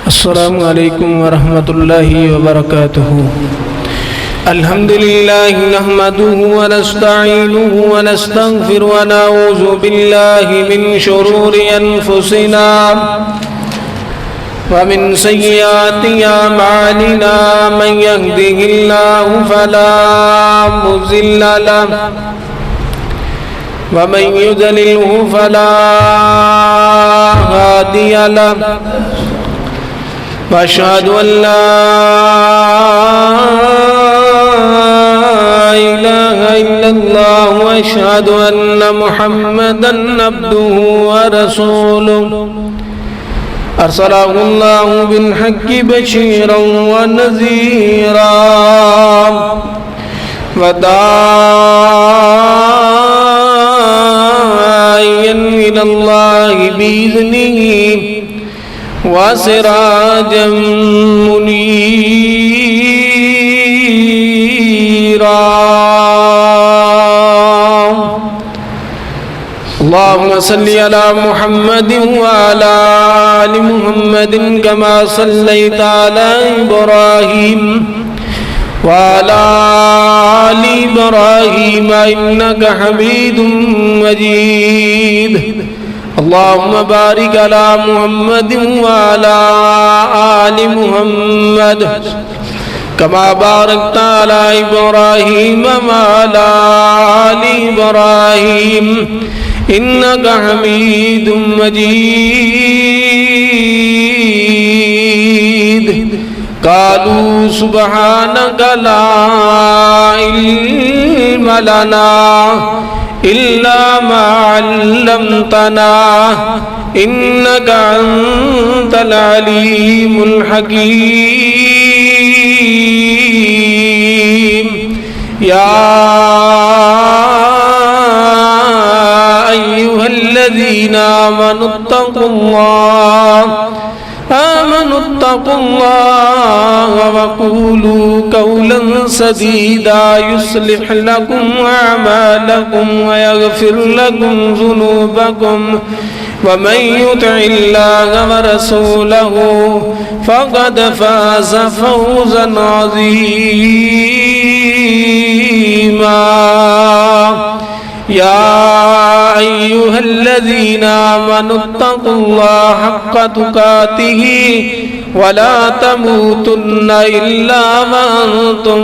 अस्सलामु अलैकुम वरहमतुल्लाहि वबरकातुहू। अल्हम्दुलिल्लाहि नहमदुहु व नस्तईनुहु व नस्तगफिरुहु व नऊज़ु बिल्लाहि मिन शुरूरि अनफुसिना व मिन सय्यिआति अमालिना मन यहदिहिल्लाहु फला मुज़िल्ल लहु व मन युज़लिलहु फला हादिय लहु वअशहदु अल्ला इलाहा इल्लल्लाह व अशहदु अन्ना मुहम्मदन अब्दुहु व रसूलुहु अरसलहुल्लाहु बिल हक्कि बशीरन व नज़ीरा व दाइयन इलल्लाहि बिइज़निही वसिराजम मुनीरा। अल्लाहुम्मा सल्लि अला मुहम्मदिन व अला आलि मुहम्मदिन कमा सल्लैता अला इब्राहीम व अला आलि इब्राहीम इन्नका हमीदुम मजीद। अल्लाहुम्मा बारिक अला मुहम्मदिन व अला आलि मुहम्मद कमा बारकता अला इब्राहीम व अला आलि इब्राहीम इन्नका हमीदुम मजीद। क़ालू सुब्हानका ला इल्म लना इल्ला मा अल्लमतना इन्नका अंतल अलीमुल हकीम। या अय्युहल्लज़ीना आमनुत्तकुल्लाह व क़ूलू क़ौलन सदीदा युस्लिह लकुम अअमालकुम व यग़फिर लकुम ज़ुनूबकुम व मन युतिइल्लाह व रसूलहु फ़क़द फ़ाज़ फ़ौज़न अज़ीमा। या अय्युहल्लज़ीना आमनुत्तकुल्लाह हक़्क़ तुक़ातिही व ला तमूतुन्ना इल्ला व अंतुम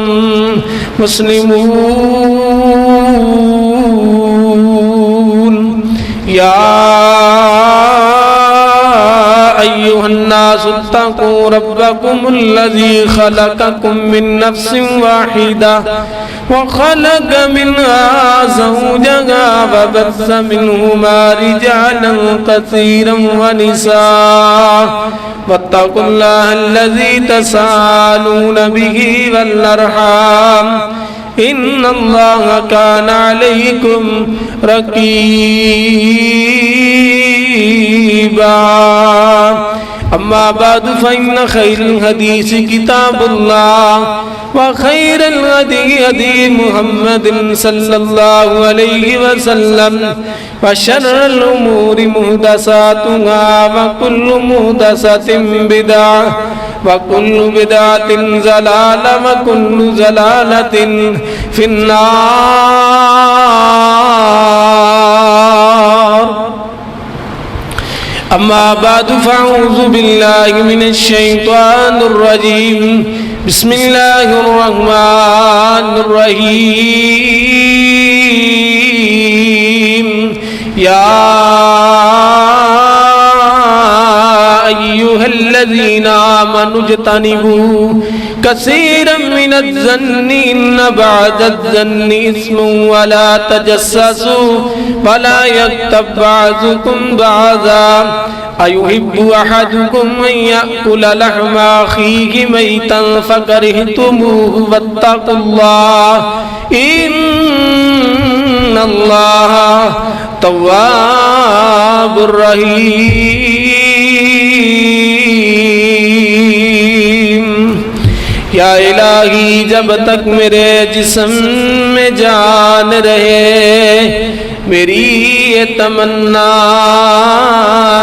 मुस्लिमून। या अय्युहन्नासु इत्तक़ू रब्बकुमुल्लज़ी ख़लक़कुम मिन नफ़्सिन वाहिदा व ख़लक़ मिन्हा ज़ौजहा व बस्स मिन्हुमा रिजालन कसीरन व निसाअ वत्तक़ुल्लाह अल्लज़ी तसाअलून बिही वल अर्हाम इन्नल्लाह कान अलैकुम रक़ीबा। अम्मा बाद फ़इन्न खैरुल हदीस किताबुल्लाह व खैरुल हदी हदी मुहम्मदिन सल्लल्लाहु अलैहि वसल्लम व शर्रुल उमूरि मुहदसातुहा व कुल्लु मुहदसतिन बिदअह व कुल्लु बिदअतिन ज़लाला व कुल्लु ज़लालतिन फिन्नार। अम्मा बादु फ़अऊज़ु बिल्लाहि मिनश शैतानिर रजीम। बिस्मिल्लाहिर रहमानिर रहीम। या अय्युहल्लज़ीना आमनु इज्तनिबू कसीरम मिनज़्ज़न्नि इन्न बअदज़्ज़न्नि इस्मुन व ला तजस्ससू व ला यग़्तब बअज़ुकुम बअज़ा अयुहिब्बु अहदुकुम अन यअकुल लहमा अख़ीहि मैतन फ़करिहतुमूहु वत्तक़ुल्लाह इन्नल्लाह तव्वाबुर रहीम। या इलाही जब तक मेरे जिस्म में जान रहे मेरी ये तमन्ना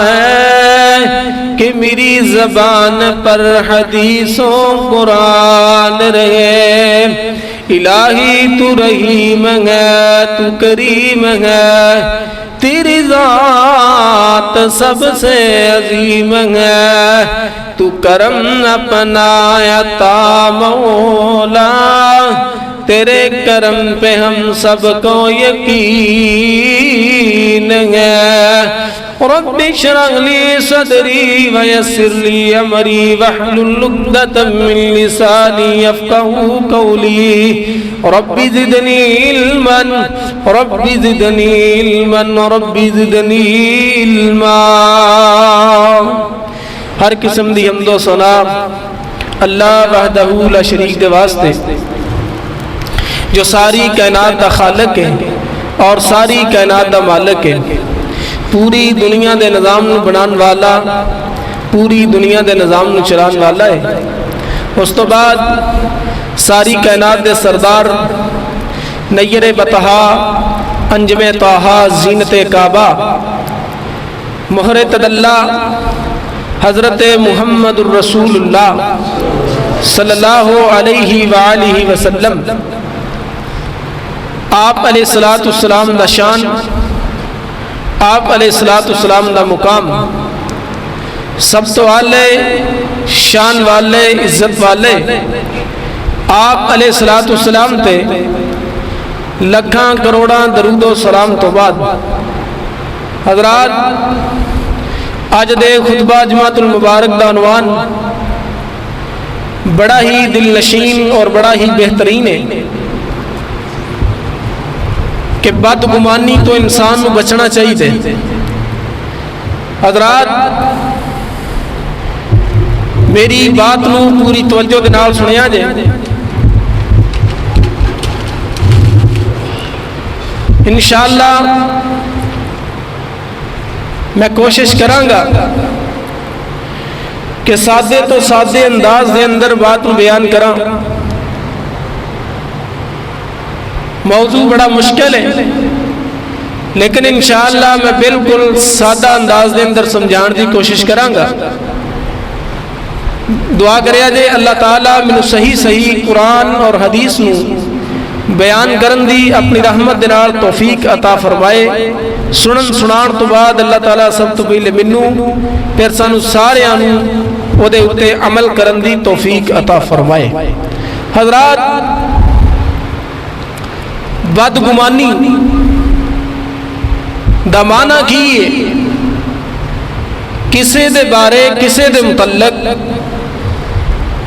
है कि मेरी ज़बान पर हदीसों कुरान रहे। इलाही तू रहीम है, तू करीम है, तेरी ज़ात सबसे अजीम है, तू करम अपना अता मौला, तेरे करम पे हम सबको यकीन है। रब्बि इश्रह ली सदरी वयस्सिर ली अमरी वहलुल उक़दतम मिन लिसानी यफ़क़हू क़ौली। Rabbi ज़िदनी इल्मन, rabbi ज़िदनी इल्मन, rabbi ज़िदनी इल्मा। हर किस्म दी हम्दो सना अल्लाह वहदहू ला शरीक दे वास्ते, जो सारी कायनात दा खालिक है और सारी कायनात दा मालिक है। पूरी दुनिया के निज़ाम नूं बनाने वाला, पूरी दुनिया के निज़ाम नूं चलाने वाला है। उस तो बाद सारी कायनात के सरदार नय्यर बतहा, अंजमे ताहा, जीनत काबा, मोहर तदल्ला हज़रत मुहम्मदुर रसूलुल्लाह सल्लल्लाहु अलैहि वआलिहि वसल्लम, आप अलैहिस्सलाम दा शान, आप अलैहिस्सलाम दा मुकाम सब तो आले, शान वाले, इज्जत वाले आप अलैहिस्सलाम ते लखां करोड़ां दरूदो सलाम तो बाद हज़रात अज दे खुतबा जमातुल मुबारक दा उन्वान बड़ा ही दिल नशीन और बड़ा ही बेहतरीन है कि बदगुमानी तो इंसान को बचना चाहिए। हज़रात मेरी बात नूं पूरी तवज्जो दे नाल सुनिया जे। इंशाअल्लाह मैं कोशिश करांगा कि सादे तो सादे अंदाज के अंदर बात को बयान करा। मौजू बड़ा मुश्किल है, लेकिन इंशाअल्लाह मैं बिल्कुल सादा अंदाज के अंदर समझाने की कोशिश करांगा। दुआ करिया जे अल्लाह ताला मैनू सही सही कुरान और हदीस नूं बयान करन दी अपनी रहमत दे नाल तौफीक अता फरमाए। सुनन सुनाण तो बाद अल्लाह ताला सब तो पहले मैनू फिर सानू सारियां नूं ओदे उत्ते अमल करन दी तौफीक अता फरमाए। हज़रात बदगुमानी दा माना की है? किसे दे बारे, किसे दे मुतल्लक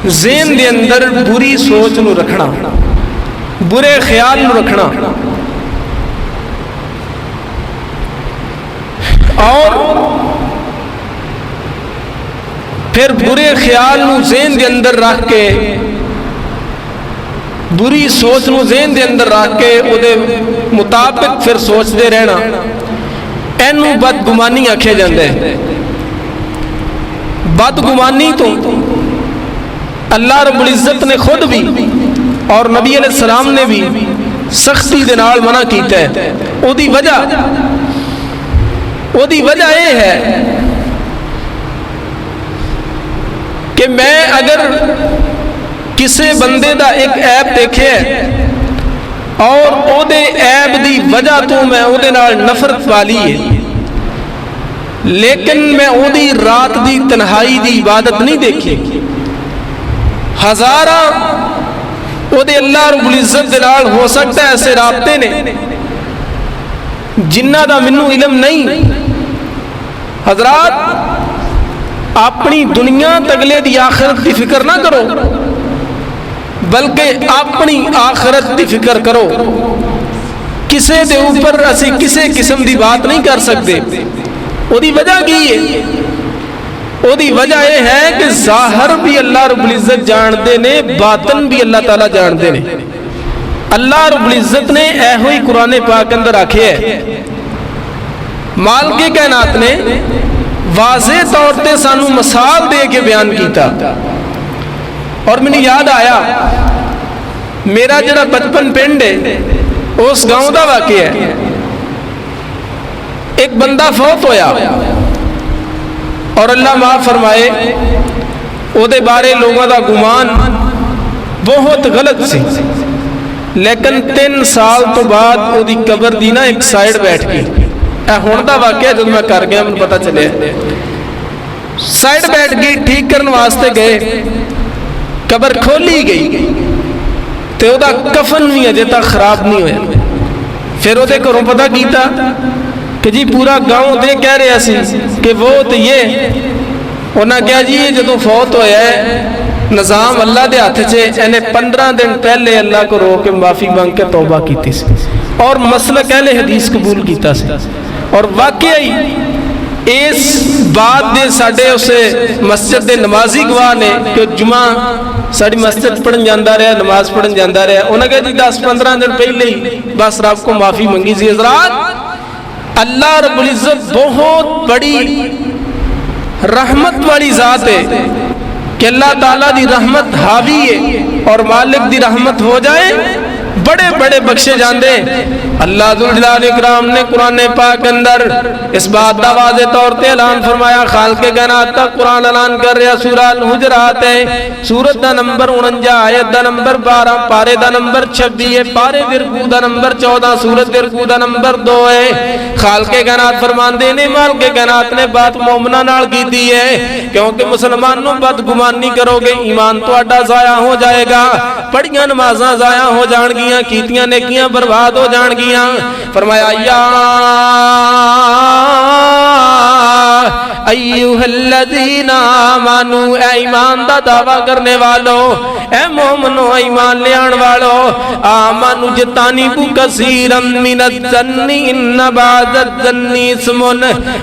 ज़हन दे अंदर बुरी सोच नूं रखना, बुरे ख्याल नूं रखना और फिर बुरे ख्याल नूं ज़हन दे अंदर रख के, बुरी सोच नूं ज़हन दे अंदर रख के उहदे मुताबिक फिर सोचते रहना, इहनूं बदगुमानी आख्या जाता है। बदगुमानी तो अल्लाह रब्बुल इज़्ज़त ने खुद भी और नबी अलैहिस्सलाम ने भी सख्ती दे नाल मना कीता है। ओदी वजह यह है कि मैं अगर किसी बंदे दा एक ऐब देखे और ओदे ऐब दी वजह तो मैं ओदे नाल नफरत वाली है, लेकिन मैं ओदी रात दी तन्हाई दी इबादत नहीं देखी। हज़ारा ओदे अल्लाह रब्बुल इज़्ज़त दे नाल हो सकता है ऐसे राबते ने जिन्ना दा मैनू इल्म नहीं। हज़रात अपनी दुनिया तगले दी आखिरत की फिक्र ना करो, बल्कि अपनी आखिरत की फिक्र करो। किसे दे ऊपर असी किसी किस्म की बात नहीं कर सकते। ओदी वजह की है? ओदी वजह यह है कि ज़ाहिर भी अल्लाह रब्बुल इज़्ज़त जानते ने, बातन भी अल्लाह ताला जानते ने। अल्लाह रब्बुल इज़्ज़त ने ऐहो ही कुरान पाक के अंदर आखे है। मालिक कायनात ने वाज़े तौर पर सानू मिसाल दे के बयान किया। और मैंने याद आया मेरा जरा बचपन पिंड है, उस गांव का वाकया है। एक बंदा फौत होया, और अल्लाह माफ़ फरमाए ਉਹਦੇ बारे लोगों का गुमान बहुत गलत सी, लेकिन 3 साल तो बाद ਉਹਦੀ कबर की ना एक साइड बैठ गई। हुण दा वाक़या जब मैं कर गया मैनूं पता चलिया, साइड बैठ गई, ठीक करने वास्ते गए, कबर खोली गई तो ਉਹਦਾ कफन भी अजे तक खराब नहीं होया। फिर ਉਹਦੇ घरों पता किया कि जी पूरा गाँव दे कह रहा सी कि वो तो ये, उन्हें कहा जी जो फौत होया है निज़ाम अल्लाह के हथ च, इन्हें 15 दिन पहले अल्लाह को रो के माफ़ी मांग के तौबा की और मसलक अहले हदीस कबूल किया। और वाकई इस बात दे साडे उसे मस्जिद के नमाजी गवाह ने कि जुमा साड़ी मस्जिद पढ़न जाता रहा, नमाज पढ़न जाता रहा। उन्हें कहा जी 10-15 दिन पहले ही बस रब को माफ़ी मंगी सी। हज़रात, अल्लाह रब्बुल इज़्ज़त बहुत बड़ी रहमत वाली ज़ात है कि अल्लाह ताला दी रहमत हावी है और मालिक दी रहमत हो जाए बड़े बड़े बख्शे जाते। अल्लाह ज़ुल जलाल इकराम ने कुरान पाक के अंदर इस बात का वाज़े तौर पे ऐलान फरमाया, खालिक़े कायनात का कुरान ऐलान कर रहा, सूरह अल हुजरात है, सूरत का नंबर 49, आयत का नंबर 12, पारे का नंबर 26 है, पारे दे रुकू का नंबर 14, सूरत दे रुकू का नंबर 2 है। खालिक़े कायनात फरमांदे ने मालिक़े कायनात ने बात मोमना नाल कीती है, क्योंकि मुसलमानों बदगुमानी करोगे ईमान तुहाडा ज़ाया हो जाएगा, पढ़ियां नमाज़ां ज़ाया हो जाणगियां, कीतियां नेकियां बर्बाद हो जाणगियां। फरमाया या अय्युहल्लज़ीना आमनू, ए ईमान दा दावा करने वालों, ए मोमिनो ईमान ले आने वालों, आमनू जतानिबु कसीरम मिनज़्ज़न्नि इन्न बाज़ज़न्नि इस्मुन,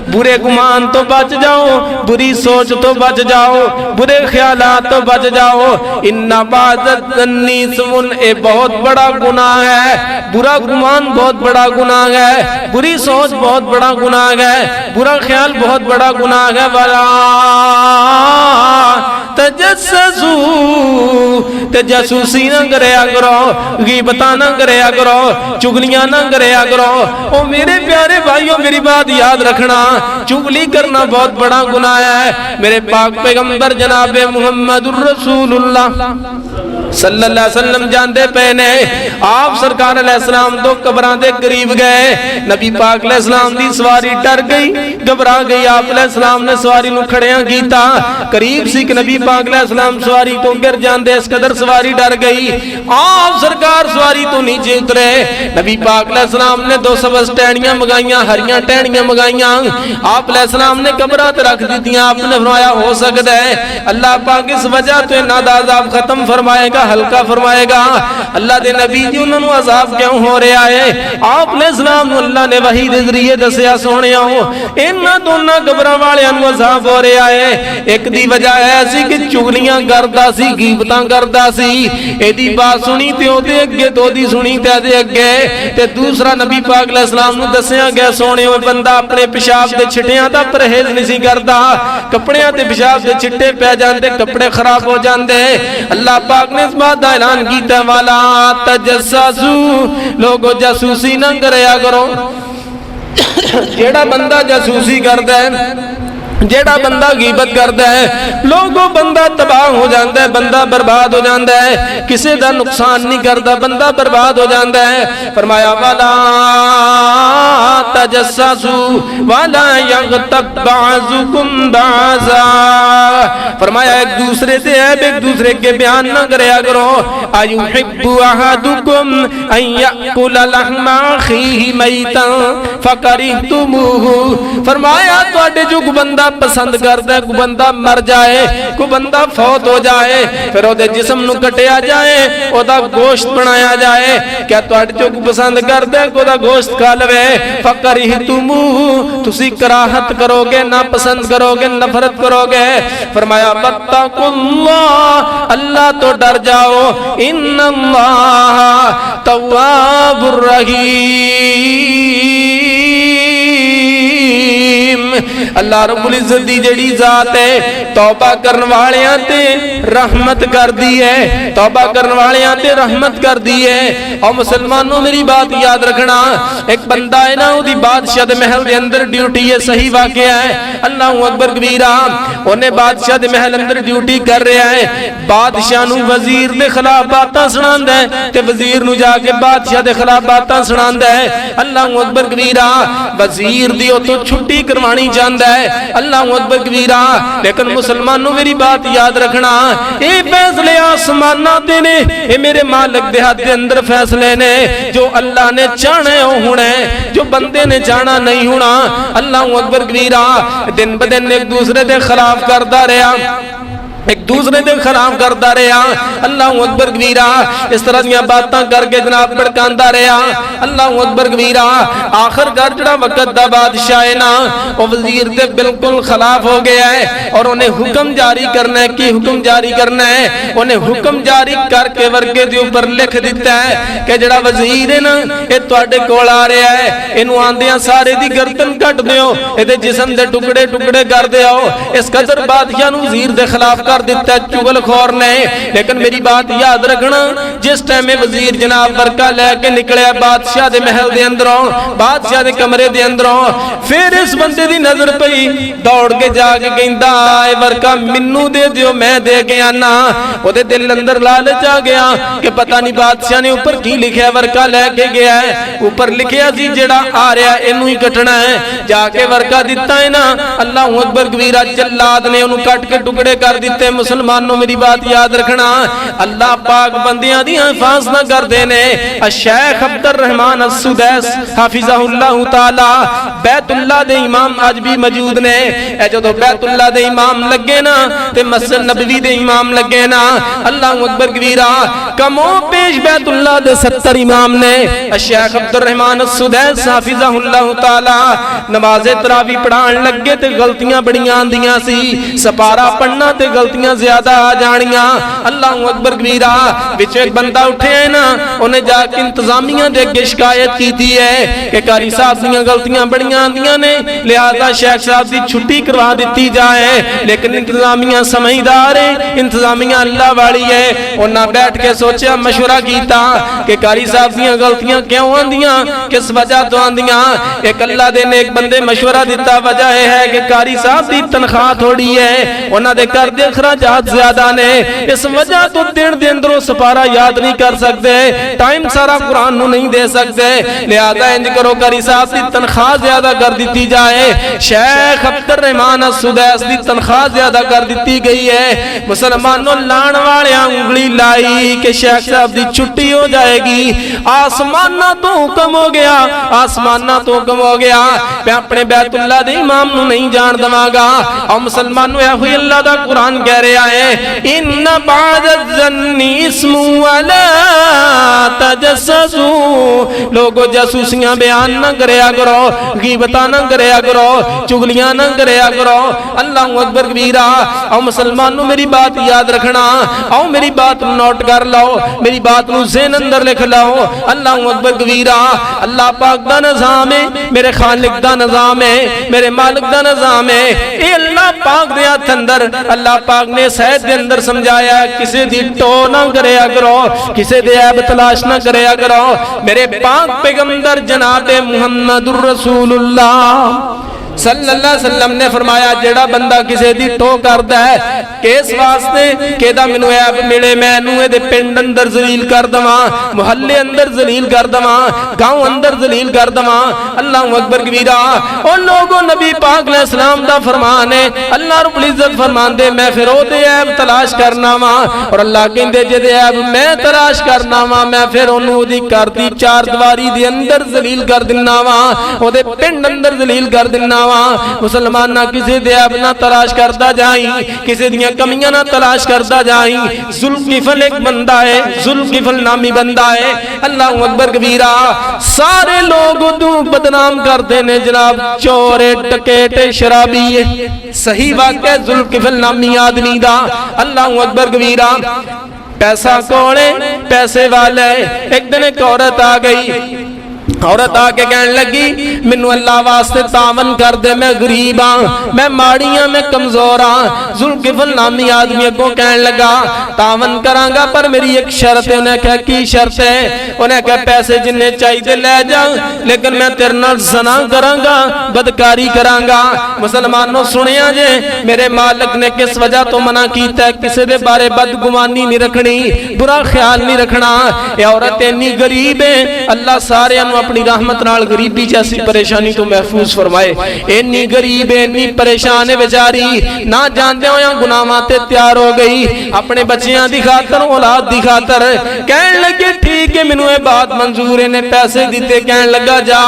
बुरे गुमान तो बच जाओ, बुरी सोच तो बच जाओ, बुरे ख्यालात तो बच जाओ। इन्न बाज़ज़न्नि इस्मुन, ए बहुत बड़ा गुनाह है, बुरा गुमान बहुत बड़ा गुनाह है, बुरी सोच बहुत बड़ा गुनाह है, बुरा ख्याल बहुत बड़ा गुनाह है। वला तजस्ससू, तजस्सुसी ना करया करो, गीबतां ना करया करो, चुगलियां ना करया करो। ओ मेरे प्यारे भाइयों, मेरी बात याद रखना, चुगली करना बहुत बड़ा गुनाह है। मेरे पाक पैगंबर जनाबे मुहम्मदुर रसूलुल्लाह सल्लल्लाहु अलैहि वसल्लम जानते पे ने, आप सरकार अलैहिस्सलाम तो कबरां दे करीब गए, नबी पाक अलैहिस्सलाम दी सवारी डर गई, घबरा गई। आप अलैहिस्सलाम ने सवारी नूं खड़ियां कीता, करीब सी कि नबी पाक अलैहिस्सलाम सवारी तो गिर जांदे, इस कदर सवारी डर गई। आप सरकार सवारी तो नीचे उतरे, नबी पाक अलैहिस्सलाम ने 2 सबज टहनियां मंगाइयां, हरियां टहनियां मंगाइयां, आप अलैहिस्सलाम ने कबरां ते रख दित्तियां। आपने फरमाया हो सकदा है अल्लाह पाक इस वजह तो इन्हां दा अज़ाब खत्म फरमाएगा, हल्का फरमाएगा। अल्लाह दे नबी जी उन्होंने अजाब क्यों हो रहा है? आपने सलाम अल्लाह ने वही दे जरिए दसिया, सोहणिया इन्हां दोनों कबरां वालियां नूं अजाब हो रहा है। एक दी वजह ऐसी कि चुगलियां करदा सी, गीबतां करदा सी, एदी बात सुनी ते ओदे अगे, तो ओदी सुनी ते ओदे अगे। ते दूसरा नबी पाक अलैहिस्सलाम नूं दसिया गया, सोहणियो बंदा अपने पेशाब दे छिटियां दा परहेज नहीं सी करदा, कपड़ियां ते पेशाब दे छिट्टे पै जांदे, कपड़े खराब हो जांदे। अल्लाह पाक ने इस बात का ऐलान किया, वाला तजस्ससू, लोगो जासूसी ना करया करो। जेड़ा बंदा जासूसी करदा है, जेड़ा बंदा गीबत करता है, लोगों बंदा तबाह हो जाता है, बंदा बर्बाद हो जाता है, किसी का नुकसान नहीं करता, बंदा बर्बाद हो जाता है। फरमाया वाला तजस्ससू वाला यग़्तब बाज़ुकुम बाज़ा, फरमाया एक दूसरे से ऐब एक दूसरे के बयान न करया करो। अयुहिब्बु अहदुकुम अन यअकुल लहमा अखीहि मैतन फकरिहतुमूहु, फरमाया तुहाडे जो बंदा पसंद करता है, कोई बंदा मर जाए, कोई बंदा फौत हो जाए, फिर ओदे जिस्म नूं कटिया जाए, ओदा गोश्त बनाया जाए, क्या तुहाडे चों कोई पसंद करदा है कोई ओदा गोश्त खा लवे? फकरिहतुमूहु, तुसी कराहत करोगे, ना पसंद करोगे, नफरत करोगे। फरमाया वत्तकुल्लाह, अल्लाह तो डर जाओ, इन्नल्लाह तव्वाबुर रहीम, अल्लाह रब्बुल इज्जत दी जेड़ी जात है तौबा करन वालियां ते रहमत कर दी है, तौबा करन वालियां ते रहमत कर दी है। और मुसलमानों मेरी बात याद रखना, एक बंदा है ना उदी बादशाह दे महल दे अंदर ड्यूटी है, सही वाकया है, अल्लाहू अकबर कबीरा, उन्हें बादशाह दे महल अंदर ड्यूटी कर रहा है, बादशाह नू वजीर दे खिलाफ बातां सुनांदा है ते वजीर नू जाके बादशाह दे खिलाफ बातां सुनांदा है। अल्लाहू अकबर कबीरा, वजीर दी तो छुट्टी करवानी चाहता है, अल्लाहू अकबर कबीरा, लेकिन मुसलमानों मेरी बात याद रखना, ये फैसले आसमाना दे ने, ये मेरे मालिक दे हाथ दे अंदर फैसले ने, जो अल्लाह ने चाहना है वो होना है, जो बंदे ने चाहना नहीं होना। अल्लाहू अकबर कबीरा, दिन ब दिन एक दूसरे के खिलाफ करता रहा, एक दूसरे के खिलाफ करता रहा, अल्लाहू अकबर कबीरा, इस तरह दी बातां करके जनाब भड़कांदा रहा, अल्लाहू अकबर कबीरा, आखिरकार जिहड़ा वक्त दा बादशाह है ना वो वजीर दे बिल्कुल खिलाफ हो गया है और उन्हें हुक्म जारी करना है। कि हुक्म जारी करना है, उन्हें हुक्म जारी करके वर्गे दे ऊपर लिख दिता है कि जिहड़ा वजीर है ना ये तुहाडे कोल आ रहा है, इनू आंदियां सारे दी गर्दन कट दिओ, इहदे जिस्म दे टुकड़े टुकड़े कर दिओ। इस कदर बादशाह नू वजीर दे खिलाफ कर दिता चुगलखोर ने। लेकिन मेरी बात याद रखना, जिस टाइम में वजीर जनाब वर्का लेके निकलिया बादशाह दे महल दे अंदरों, बादशाह दे कमरे दे अंदरों, फिर इस बंदे दी नजर पई, दौड़ के जाके कहंदा ए वर्का मिन्नू दे दियो, मैं दे के आना। ओदे दिल अंदर लालच आ गया कि पता नहीं बादशाह ने ऊपर की लिखा, वर्का लेके गया है, ऊपर लिखिया सी जेड़ा आ रहा इनू ही कटना है। जाके वर्का दिता है ना, अल्लाहू अकबर कबीरा, जल्लाद ने उन्हें कट के टुकड़े कर दिते। मुसलमानों मेरी बात याद रखना, अल्लाह पाक बंदियां दी हिफाजत करदे ने। शेख अब्दुर रहमान अस्सुदैस हाफिज़हुल्लाह ताला बैतुल्लाह दे इमाम आज भी मौजूद ने। जो बैतुल्लाह दे इमाम लगे ना ते मस्जिद नबवी दे इमाम लगे ना, अल्लाहू अकबर कबीरा, कमो पेश बैतुल्लाह दे 70 इमाम ने। शेख अब्दुर रहमान अस्सुदैस हाफिज़हुल्लाह ताला नमाज़े तरावी पढ़ान लगे ते गलतियां बड़ियां आंदियां सी, सपारा पढ़ना ते गलतियां ज्यादा आ जानियां। अल्लाहू अकबर कबीरा, विच एक बंदा उठे है ना, उन्हें जाके इंतजामिया दे अगे शिकायत की है कि कारी साहब दीयां गलतियां बड़ियां आंदियां ने, लिहाजा शेख साहब की छुट्टी करवा दी जाए। लेकिन इंतजामिया समझदार है, इंतजामिया अल्लाह वाली है, उन्हें बैठ के सोचा, मशवरा किया कि कारी साहब दीयां गलतियां क्यों आंदियां, किस वजह तो आंदियां। एक अल्लाह दे नेक बंदे मशवरा दिता, वजह यह है कि कारी साहब की तनख्वाह थोड़ी है, उन्होंने कर दे खराजात ज्यादा ने, इस वजह तो दिन दे अंदरों सपारा याद नहीं कर सकते, टाइम सारा कुरान नू नहीं दे सकते, लिहाजा इंज करो कारी साहब की तनख्वाह ज्यादा कर दी जाए। शेख अब्दुर रहमान अस्सुदैस की तनख्वाह ज्यादा कर दी गई है। मुसलमानों लाण वाले उंगली लाई कि शेख साहब की छुट्टी हो जाएगी। आसमाना तो हुक्म हो गया, आसमाना तो हुक्म हो गया, मैं अपने बैतुल्लाह दे इमाम नू नहीं जान दवांगा। और मुसलमानों यह हुई अल्लाह दा कुरान कह रहा है, इन्ना बाज़-ज़न्नी इस्मु वला तजस्ससू, लोगो जासूसियां बयान न करया करो, गीबतां न करया करो, चुगलियां न करया करो। अल्लाहू अकबर कबीरा। और मुसलमानों मेरी बात याद रखना, आओ मेरी बात नोट कर लो, मेरी बात नू ज़हन अंदर लिख लो। अल्लाहू अकबर कबीरा, अल्लाह पाक दा निज़ाम है, मेरे खालिक दा निज़ाम है, मेरे मालिक दा निज़ाम है। ये अल्लाह पाक दे हाथ अंदर, अल्लाह पाक ने सहज के अंदर समझाया, किसी दी टो ना करया करो, किसी दे ऐब तलाश ना करया करो। मेरे पाक पैगंबर जनाबे मुहम्मदुर रसूलुल्लाह सल्लल्लाहु अलैहि वसल्लम ने फरमाया, जेड़ा बंदा किसी दी टो करता है किस वास्ते कि मैनू ऐब मिले, मैं इहदे पिंड अंदर जलील कर दवा, मुहल्ले अंदर जलील कर दवा, गांव अंदर जलील कर दवा। अल्लाहू अकबर कबीरा। और लोगों नबी पाक अलैहिस्सलाम दा फरमान है, अल्लाह रब्बुल इज्जत फरमांदे मैं फिर ओदे ऐब तलाश करना वा, और अल्लाह कहंदे जेदे ऐब मैं तलाश करना वा मैं फिर ओनू ओदी घर दी चार दीवारी दे अंदर जलील कर दिना वा, ओदे पिंड अंदर जलील कर दिना। मुसलमान ना किसी दे ऐब ना तलाश करता जाई, किसी दियां कमियां ना तलाश करता जाई। जुल्किफल एक बंदा है, जुल्किफल नामी बंदा है, अल्लाहू अकबर कबीरा। सारे लोग उदू बदनाम करते ने जनाब, चोरे डकैते शराबी है। सही वाकया जुल्किफल नामी आदमी दा। अल्लाहू अकबर कबीरा। पैसा कौन है? पैसे वाले। एक दिन एक औरत आ गई, औरत आके कहने लगी मैनू अल्लाह वास्ते तावन कर दे, मैं गरीब हाँ, मैं माड़ी हाँ, मैं कमजोर हाँ। जुल्किफल नामी आदमी अगों कहने लगा तावन करांगा पर मेरी एक शर्त है। उन्हें कहा की शर्त है? उन्हें कहा पैसे जिन्ने चाहिए ले जा, लेकिन मैं तेरे नाल ज़ना करांगा, बदकारी करांगा। मुसलमानों सुनिया जे मेरे मालिक ने किस वजह तो मना कीता है, किसी दे बारे बदगुमानी नहीं रखनी, बुरा ख्याल नहीं रखना। ये औरत इन्नी गरीब है, अल्लाह सारे अपनी रहमत नाल गरीबी जैसी परेशानी तो महफूज फरमाए। इन्नी गरीब है, इन्नी परेशान है बेचारी, ना जानते हो गुनाहां ते तैयार हो गई अपने बच्चियां दी खातर, औलाद दी खातर। कहने लगे ठीक है मैनू ये बात मंजूर है। ने पैसे दिते, कहने लगा जा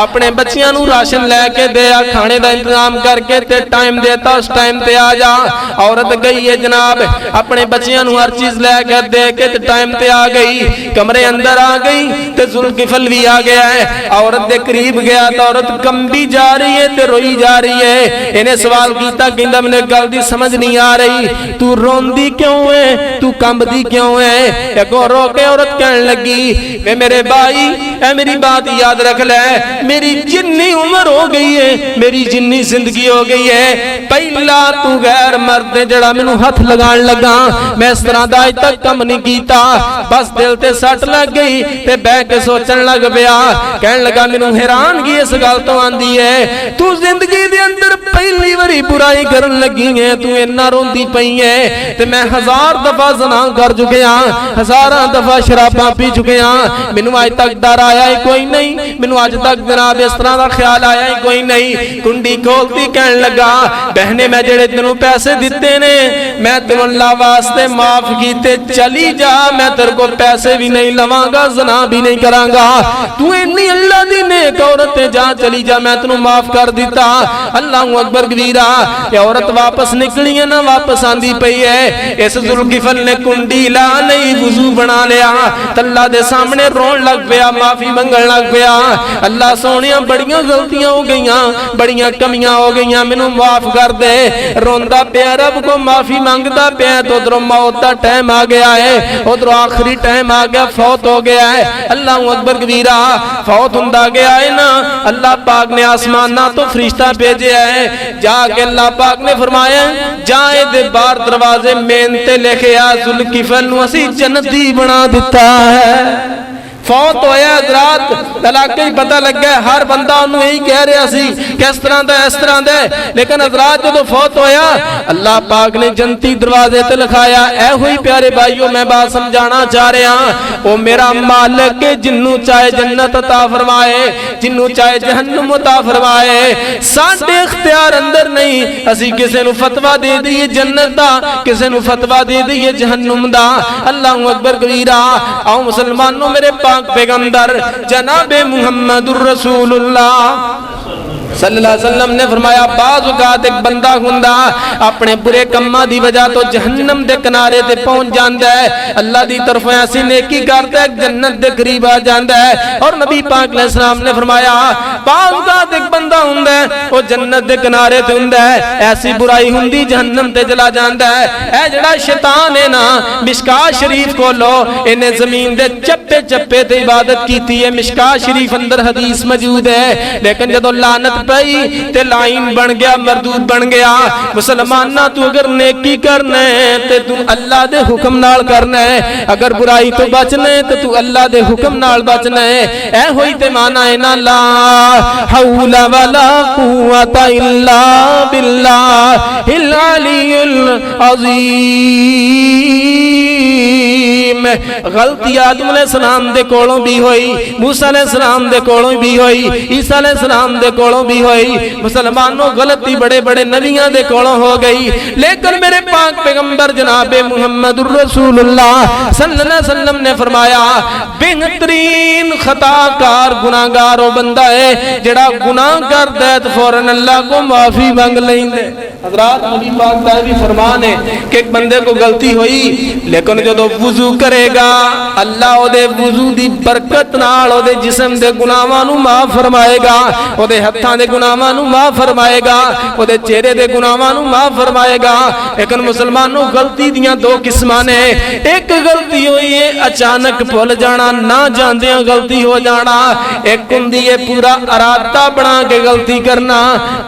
अपने बच्चियां नू राशन लैके दे आ, खाने का इंतजाम करके ते टाइम देता उस टाइम ते आ जा। औरत गई है जनाब, अपने बच्चियां नू हर चीज लैके दे के ते टाइम ते आ गई, कमरे अंदर आ गई ते जुल्किफल भी आ गया है। औरत के करीब गया तो औरत कंबी जा रही है ते रोई जा रही है। इन्हें सवाल किया, कहंदा मैंने गल दी समझ नहीं आ रही, तू रोंदी क्यों है, तू कंबदी क्यों है? अगों रो के औरत कहने लगी वे मेरे भाई ऐ मेरी बात याद रख ले, मेरी जिन्नी उम्र हो गई है, मेरी जिन्नी जिंदगी हो गई है, पहला तू गैर मर्द ने जड़ा मैनू हथ लगान लगा, मैं इस तरह का अज तक कम नहीं कीता। बस दिल ते सट लग गई ते बह के सोचन लग पिया। कहने लगा मैनू हैरानगी इस गल तो आंदी है, तू जिंदगी दे अंदर पहली बारी बुराई करन लगी है, तू इन्ना रोंदी पई है ते मैं 1000 दफा ज़ना कर चुकिया, 1000 दफा शराबा पी चुकिया, मैनू अज तक डर आया ही कोई नहीं, मैनू अज तक जनाब इस तरह का ख्याल आया ही कोई नहीं। कुंडी खोलती कहने लगा बहने मैं जेड़े तेनू पैसे दिते ने मैं तेनू अल्लाह वास्ते माफ कीते, चली जा, मैं तेरे को पैसे भी नहीं लवांगा, ज़ना भी नहीं करांगा, तू इन्नी अल्लाह दी नेक औरत है, जा चली जा, मैं तेनू माफ कर दिता। अल्लाह अकबर कबीरा। ये औरत वापस निकली है ना, वापस आंदी पई है। इस जुल्किफल ने कुंडी ला नहीं, वुजू बना लिया, अल्लाह दे सामने रोन लग पिया, माफी मंगन लग पिया। अल्लाह सोनिया बड़ियां गलतियां हो गईयां, बड़ियां कमियां हो गईयां, मैनू माफ कर दे। रोंदा पिया, रब को माफी मंगदा पिया, तो उधरों मौत का टाइम आ गया है, उधरों आखिरी टाइम आ गया, फौत हो गया है। अल्लाह अकबर कबीरा। फौत हुंदा गया है ना, अल्लाह पाक ने आसमाना तो फरिश्ता भेजे है, जाके अल्लाह पाक ने फरमाया जाए दे बाहर दरवाजे मेहनते लेके आ, जुल्किफल नू असी जन्नती बना दिता है। फौत होया हज़रात, इलाके पता लग गया, हर बंदा उन्होंने यही कह रहा सी किस तरह दा इस तरह दा, लेकिन हज़रात जो फौत होया अल्लाह पाक ने जन्नती दरवाजे ते लिखाया। ऐ हुई प्यारे भाइयों मैं बात समझाना चाह रहा, वो मेरा मालिक जिन्नू चाहे जन्नत अता फरमाए, जिन्नू चाहे जहन्नम अता फरमाए, साडे इख्तियार अंदर नहीं। असी किसी नू फतवा दे दईए जन्नत दा, किसी नू फतवा दे दईए जहन्नम दा। अल्लाह अकबर कबीरा। आओ मुसलमानों, मेरे पैगंबर जनाबे मुहम्मदुर रसूलुल्लाह सल्लल्लाहु अलैहि वसल्लम ने फरमाया बाज़ औक़ात एक बंदा हुंदा अपने बुरे कम्मां दी वजह तो जहन्नम दे किनारे ते पहुंच जांदा है, अल्लाह दी तरफ ऐसी नेकी करदा है जन्नत दे करीब आ जांदा है। और नबी पाक अलैहि सलाम ने फरमाया बाज़ औक़ात एक बंदा हुंदा है वो जन्नत दे किनारे ते हुंदा है, ऐसी बुराई हुंदी जहन्नम ते चला जांदा है। ऐ जेड़ा शैतान है ना, मिशकात शरीफ खोलो, इन्हें जमीन दे चप्पे चप्पे ते इबादत कीती है। मिशकात शरीफ अंदर हदीस मौजूद है, लेकिन जदों लानत पई ते लाइन बन गया, मरदूद बन गया। मुसलमाना तू अगर नेकी करना है ते तू अल्लाह दे हुक्म नाल करना है, अगर बुराई तो बचना है तो तू अल्लाह दे हुक्म नाल बचना है। ऐ होई ते माना है ना ला हौला वला कुव्वता इल्ला बिल्लाहिल अलीयुल अज़ीम। गलती आदम अलैहिस्सलाम दे कोलों भी होई, मूसा अलैहिस्सलाम दे कोलों भी होई, ईसा अलैहिस्सलाम दे कोलों भी होई। मुसलमानों गलती बड़े बड़े नबियां दे कोलों हो गई, लेकिन मेरे पाक पैगंबर जनाबे मुहम्मदुर रसूलुल्लाह सल्लल्लाहु अलैहि वसल्लम ने फरमाया बेहतरीन खताकार गुनाहगार वो बंदा है जेड़ा गुनाह करदा है तो फौरन अल्लाह को माफी मांग लैंदा है। हज़रात नबी पाक दा भी फरमान है कि एक बंदे को गलती हुई लेकिन जो वुजू करेगा अल्लाह ओदे वुजू दी बरकत नाल ओदे जिस्म दे गुनाहां नूं माफ फरमाएगा, ओदे हत्थां दे गुनाहां नूं माफ फरमाएगा, ओदे चेहरे दे गुनाहां नूं माफ फरमाएगा। लेकिन मुसलमानों गलती दियां दो किस्मां ने, एक गलती हुई है अचानक भुल जाना, ना जानदियां गलती हो जाना, एक हुंदी है पूरा इरादा बना के गलती करना,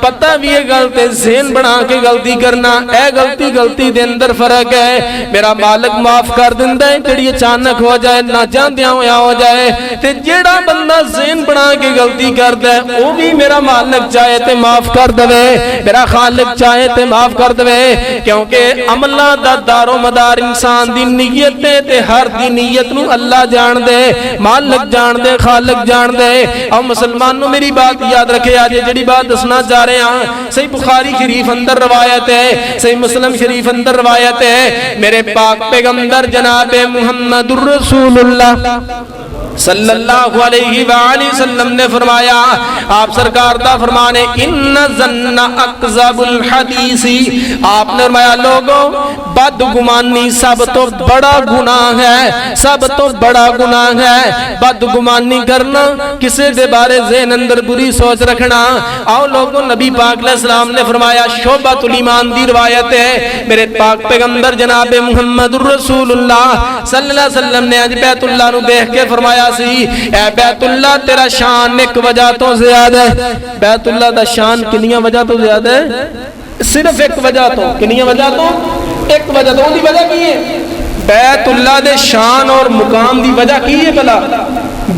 पता भी है गलती ज़हन बना के गलती करना। ए गलती दे अंदर फर्क है। मेरा मालिक माफ कर दिंदा है जेड़ी अचानक हो जाए, ना जानदियां होया हो जाए, ते जेड़ा बंदा ज़हन बना के गलती करदा है वो भी मेरा मालिक चाहे ते माफ कर देवे, मेरा खालिक चाहे ते माफ कर देवे। क्योंकि अमलां दा दारो मदार इंसान दी नीयत है ते हर दी नीयत नूं अल्लाह जान दे, मालिक जान दे, खालिक जान दे। और मुसलमानों मेरी बात याद रखे, आज जेड़ी बात दसना चाह रहे हैं सही बुखारी शरीफ अंदर रवायत है, सही मुस्लिम शरीफ अंदर रवायत है। मेरे पाक पैगंबर जनाब मुहम्मदुर रसूलुल्लाह सल्लल्लाहु अलैहि वसल्लम ने फरमाया, आप सरकार दा फरमान है, इन्ना ज़न्न अकज़बुल हदीसी, आपने फरमाया लोगों बदगुमानी सब तो बड़ा गुनाह है, सब तो बड़ा गुनाह है बदगुमानी करना, किसी दे बारे ज़हन अंदर बुरी सोच रखना। आओ लोगों नबी पाक अलैहिस्सलाम ने फरमाया शोबतुल ईमान दी रिवायत है, मेरे पाक पैगंबर जनाब मुहम्मदुर रसूलुल्लाह सल्लल्लाहु अलैहि वसल्लम ने अज बैतुल्लाह नु देख के फरमाया सी, ए बैतुल्लाह तेरा शान एक वजह तो ज्यादा है। बैतुल्लाह दा शान कितनी वजह तो ज्यादा है? सिर्फ एक वजह तो, कितनी वजह तो? एक वजह तो। उनकी वजह की है? बैतुल्लाह दे शान और मुकाम दी वजह की है भला?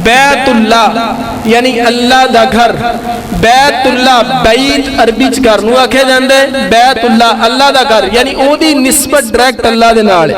बैतुल्लाह यानी अल्लाह दा घर, बैतुल्लाह बैत अरबी च घर नूं आखे जांदा है, बैतुल्लाह अल्लाह दा घर, यानी ओदी निस्बत डायरेक्ट अल्लाह दे नाल है,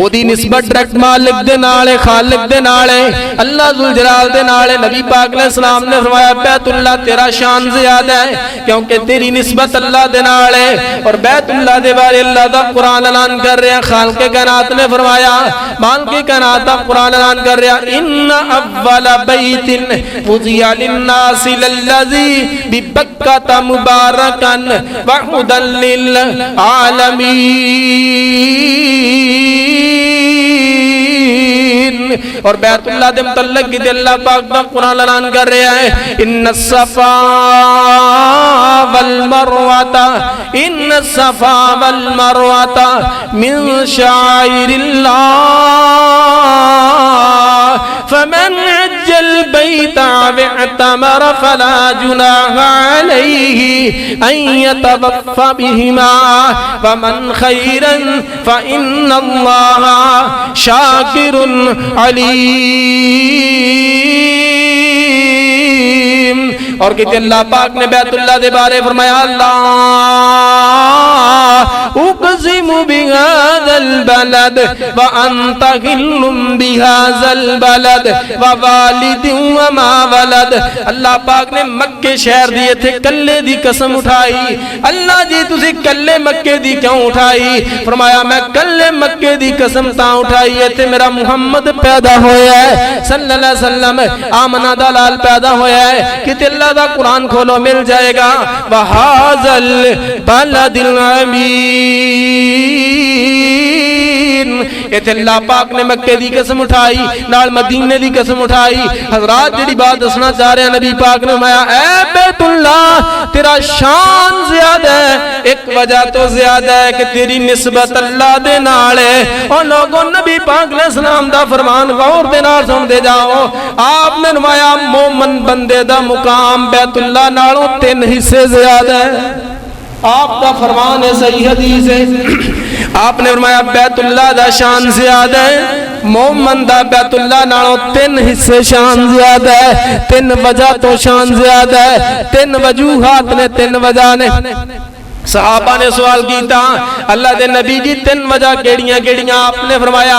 ओदी निस्बत डायरेक्ट मालिक दे नाल है, खालिक दे नाल है, अल्लाह जुल जलाल दे नाल है। नबी पाक अलैहिस्सलाम ने फरमाया बैतुल्लाह तेरा शान ज्यादा है क्योंकि तेरी निस्बत अल्लाह दे नाल है। और बैतुल्लाह दे बारे अल्लाह दा कुरान ऐलान कर रहा, खालिक कायनात ने फरमाया, मालिक कायनात दा कुरान ऐलान कर रहा, इन्ना अव्वल बैतिन वुज़िया लिन्नासि लल्लज़ी बिबक्कता मुबारकन व हुदल लिल आलमीन। और बैतुल्लाह दे मुतल्लिक की अल्लाह पाक दा कुरान ऐलान कर रहा है, इन्न सफा वल मरवाता, इन्न सफा वल मरवाता मिन शाइरिल्लाह फमन हज्जल बैता वअतमर फला जुनाहा अलैहि अन यतवफ्फा बिहिमा वमन खैरन फइन्नल्लाहा शाकिरुन अलीम। और कि अल्लाह पाक ने बैतुल्लाह दे बारे फरमाया, अल्लाह उक़सिमु बिहाज़ल बलद व अंत हिल्लुम बिहाज़ल बलद व वालिदिन व मा वलद। अल्लाह पाक ने मक्के शहर दी इत्थे कल्ले दी कसम उठाई। अल्लाह जी तुसी कल्ले मक्के दी क्यों उठाई? फरमाया मैं कल्ले मक्के दी कसम तां उठाई इत्थे मेरा मुहम्मद पैदा होया है सल्लल्लाहु अलैहि वसल्लम, आमना दा लाल पैदा होया है। कि अल्लाह दा कुरान खोलो मिल जाएगा, वहाज़ल बलदिल अमीन। इत्थे अल्लाह पाक ने मक्के दी कसम उठाई, नाल मदीने दी कसम उठाई। हज़रात जेड़ी बात दसना चाह रहे हैं, नबी पाक ने फरमाया ऐ बैतुल्लाह तेरा शान ज्यादा है, एक वजह तो ज्यादा है कि तेरी निस्बत अल्लाह दे नाल है। और लोगों नबी पाक अलैहिस्सलाम दा फरमान गौर दे नाल सुनदे जाओ। आपने फरमाया मोमन बंदे दा मुकाम बैतुल्लाह नालों 3 हिस्से ज्यादा है। आपका फरमान है, सही हदीस है। आपने फरमाया बैतुल्लाह दा शान ज्यादा है, मोमन दा बैतुल्लाह नालों 3 हिस्से शान ज्यादा है। 3 वजह तो शान ज्यादा है, 3 वजूहात ने, 3 वजह ने। सहाबा ने सवाल किया, अल्लाह दे नबी जी 3 वजह केड़ियां केड़ियां? आपने फरमाया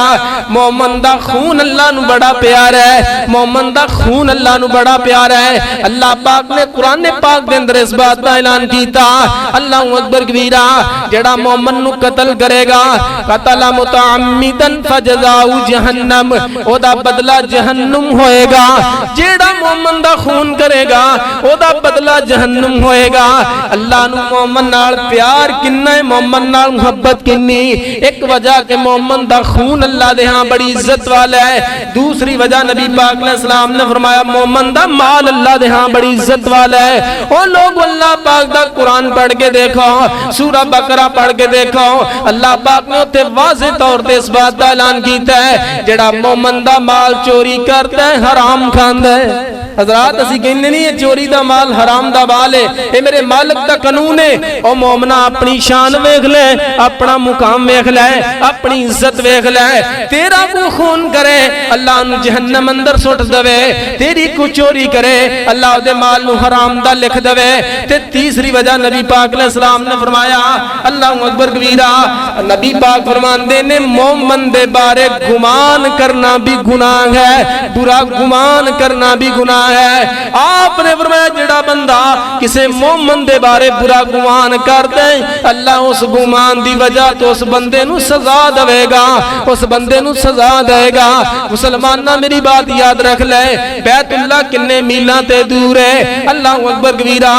मोमन दा खून अल्लाह नु बड़ा प्यारा है, मोमन दा खून अल्लाह नु बड़ा प्यारा है। अल्लाह पाक ने कुरान पाक दे अंदर इस बात का ऐलान किया, अल्लाहु अकबर कबीरा, जेड़ा मोमन नु कत्ल करेगा कतला मुतअम्मिदन फजजाउ जहन्नम, ओदा बदला जहन्नम होएगा। जेड़ा मोमन दा खून करेगा ओदा बदला जहन्नम होएगा। अल्लाह नु मोमन नाल नाल प्यार किन्ना है, मोहम्मद नाल मुहब्बत किन्नी। एक वजह के मोहम्मद दा खून अल्लाह दे हां बड़ी इज्जत वाला है। दूसरी वजह नबी पाक अलैहिस्सलाम ने फरमाया मोहम्मद दा माल अल्लाह दे हां बड़ी इज्जत वाला है। ओ लोग अल्लाह पाक दा कुरान पढ़ के देखो, सूरह बकरा पढ़ के देखो, अल्लाह पाक ने उत्ते वाज़े तौर ते इस बात दा ऐलान कीता है जेड़ा मोहम्मद दा माल चोरी करता है हराम खांदा है। हजरात असी कहने नहीं है चोरी दा माल हराम दा माल है, ये मेरे मालिक दा कानून है। ओ मोमना अपनी शान वेख ले, अपना मुकाम वेख ले, अपनी इज्जत वेख ले। तेरा को खून करे अल्लाह नु जहन्नम अंदर सुट देवे, तेरी को चोरी करे अल्लाह दे माल नु हराम दा लिख देवे। ते तीसरी वजह नबी पाक अलैहिस्सलाम ने फरमाया अल्लाहु अकबर कबीरा, नबी पाक फरमांदे ने मोमन दे बारे गुमान करना भी गुनाह है, बुरा गुमान करना भी गुनाह है। आपने फरमाया जेड़ा बंदा किसी मोमन दे बारे बुरा गुमान कर दे अल्लाह उस गुमान दी वजह तो उस बंदे नु सजा देगा, उस बंदे नु सजा देगा। मुसलमाना मेरी बात याद रख ले, बैतुल्लाह किन्ने मीलां ते दूर है। अल्लाह अकबर कबीरा,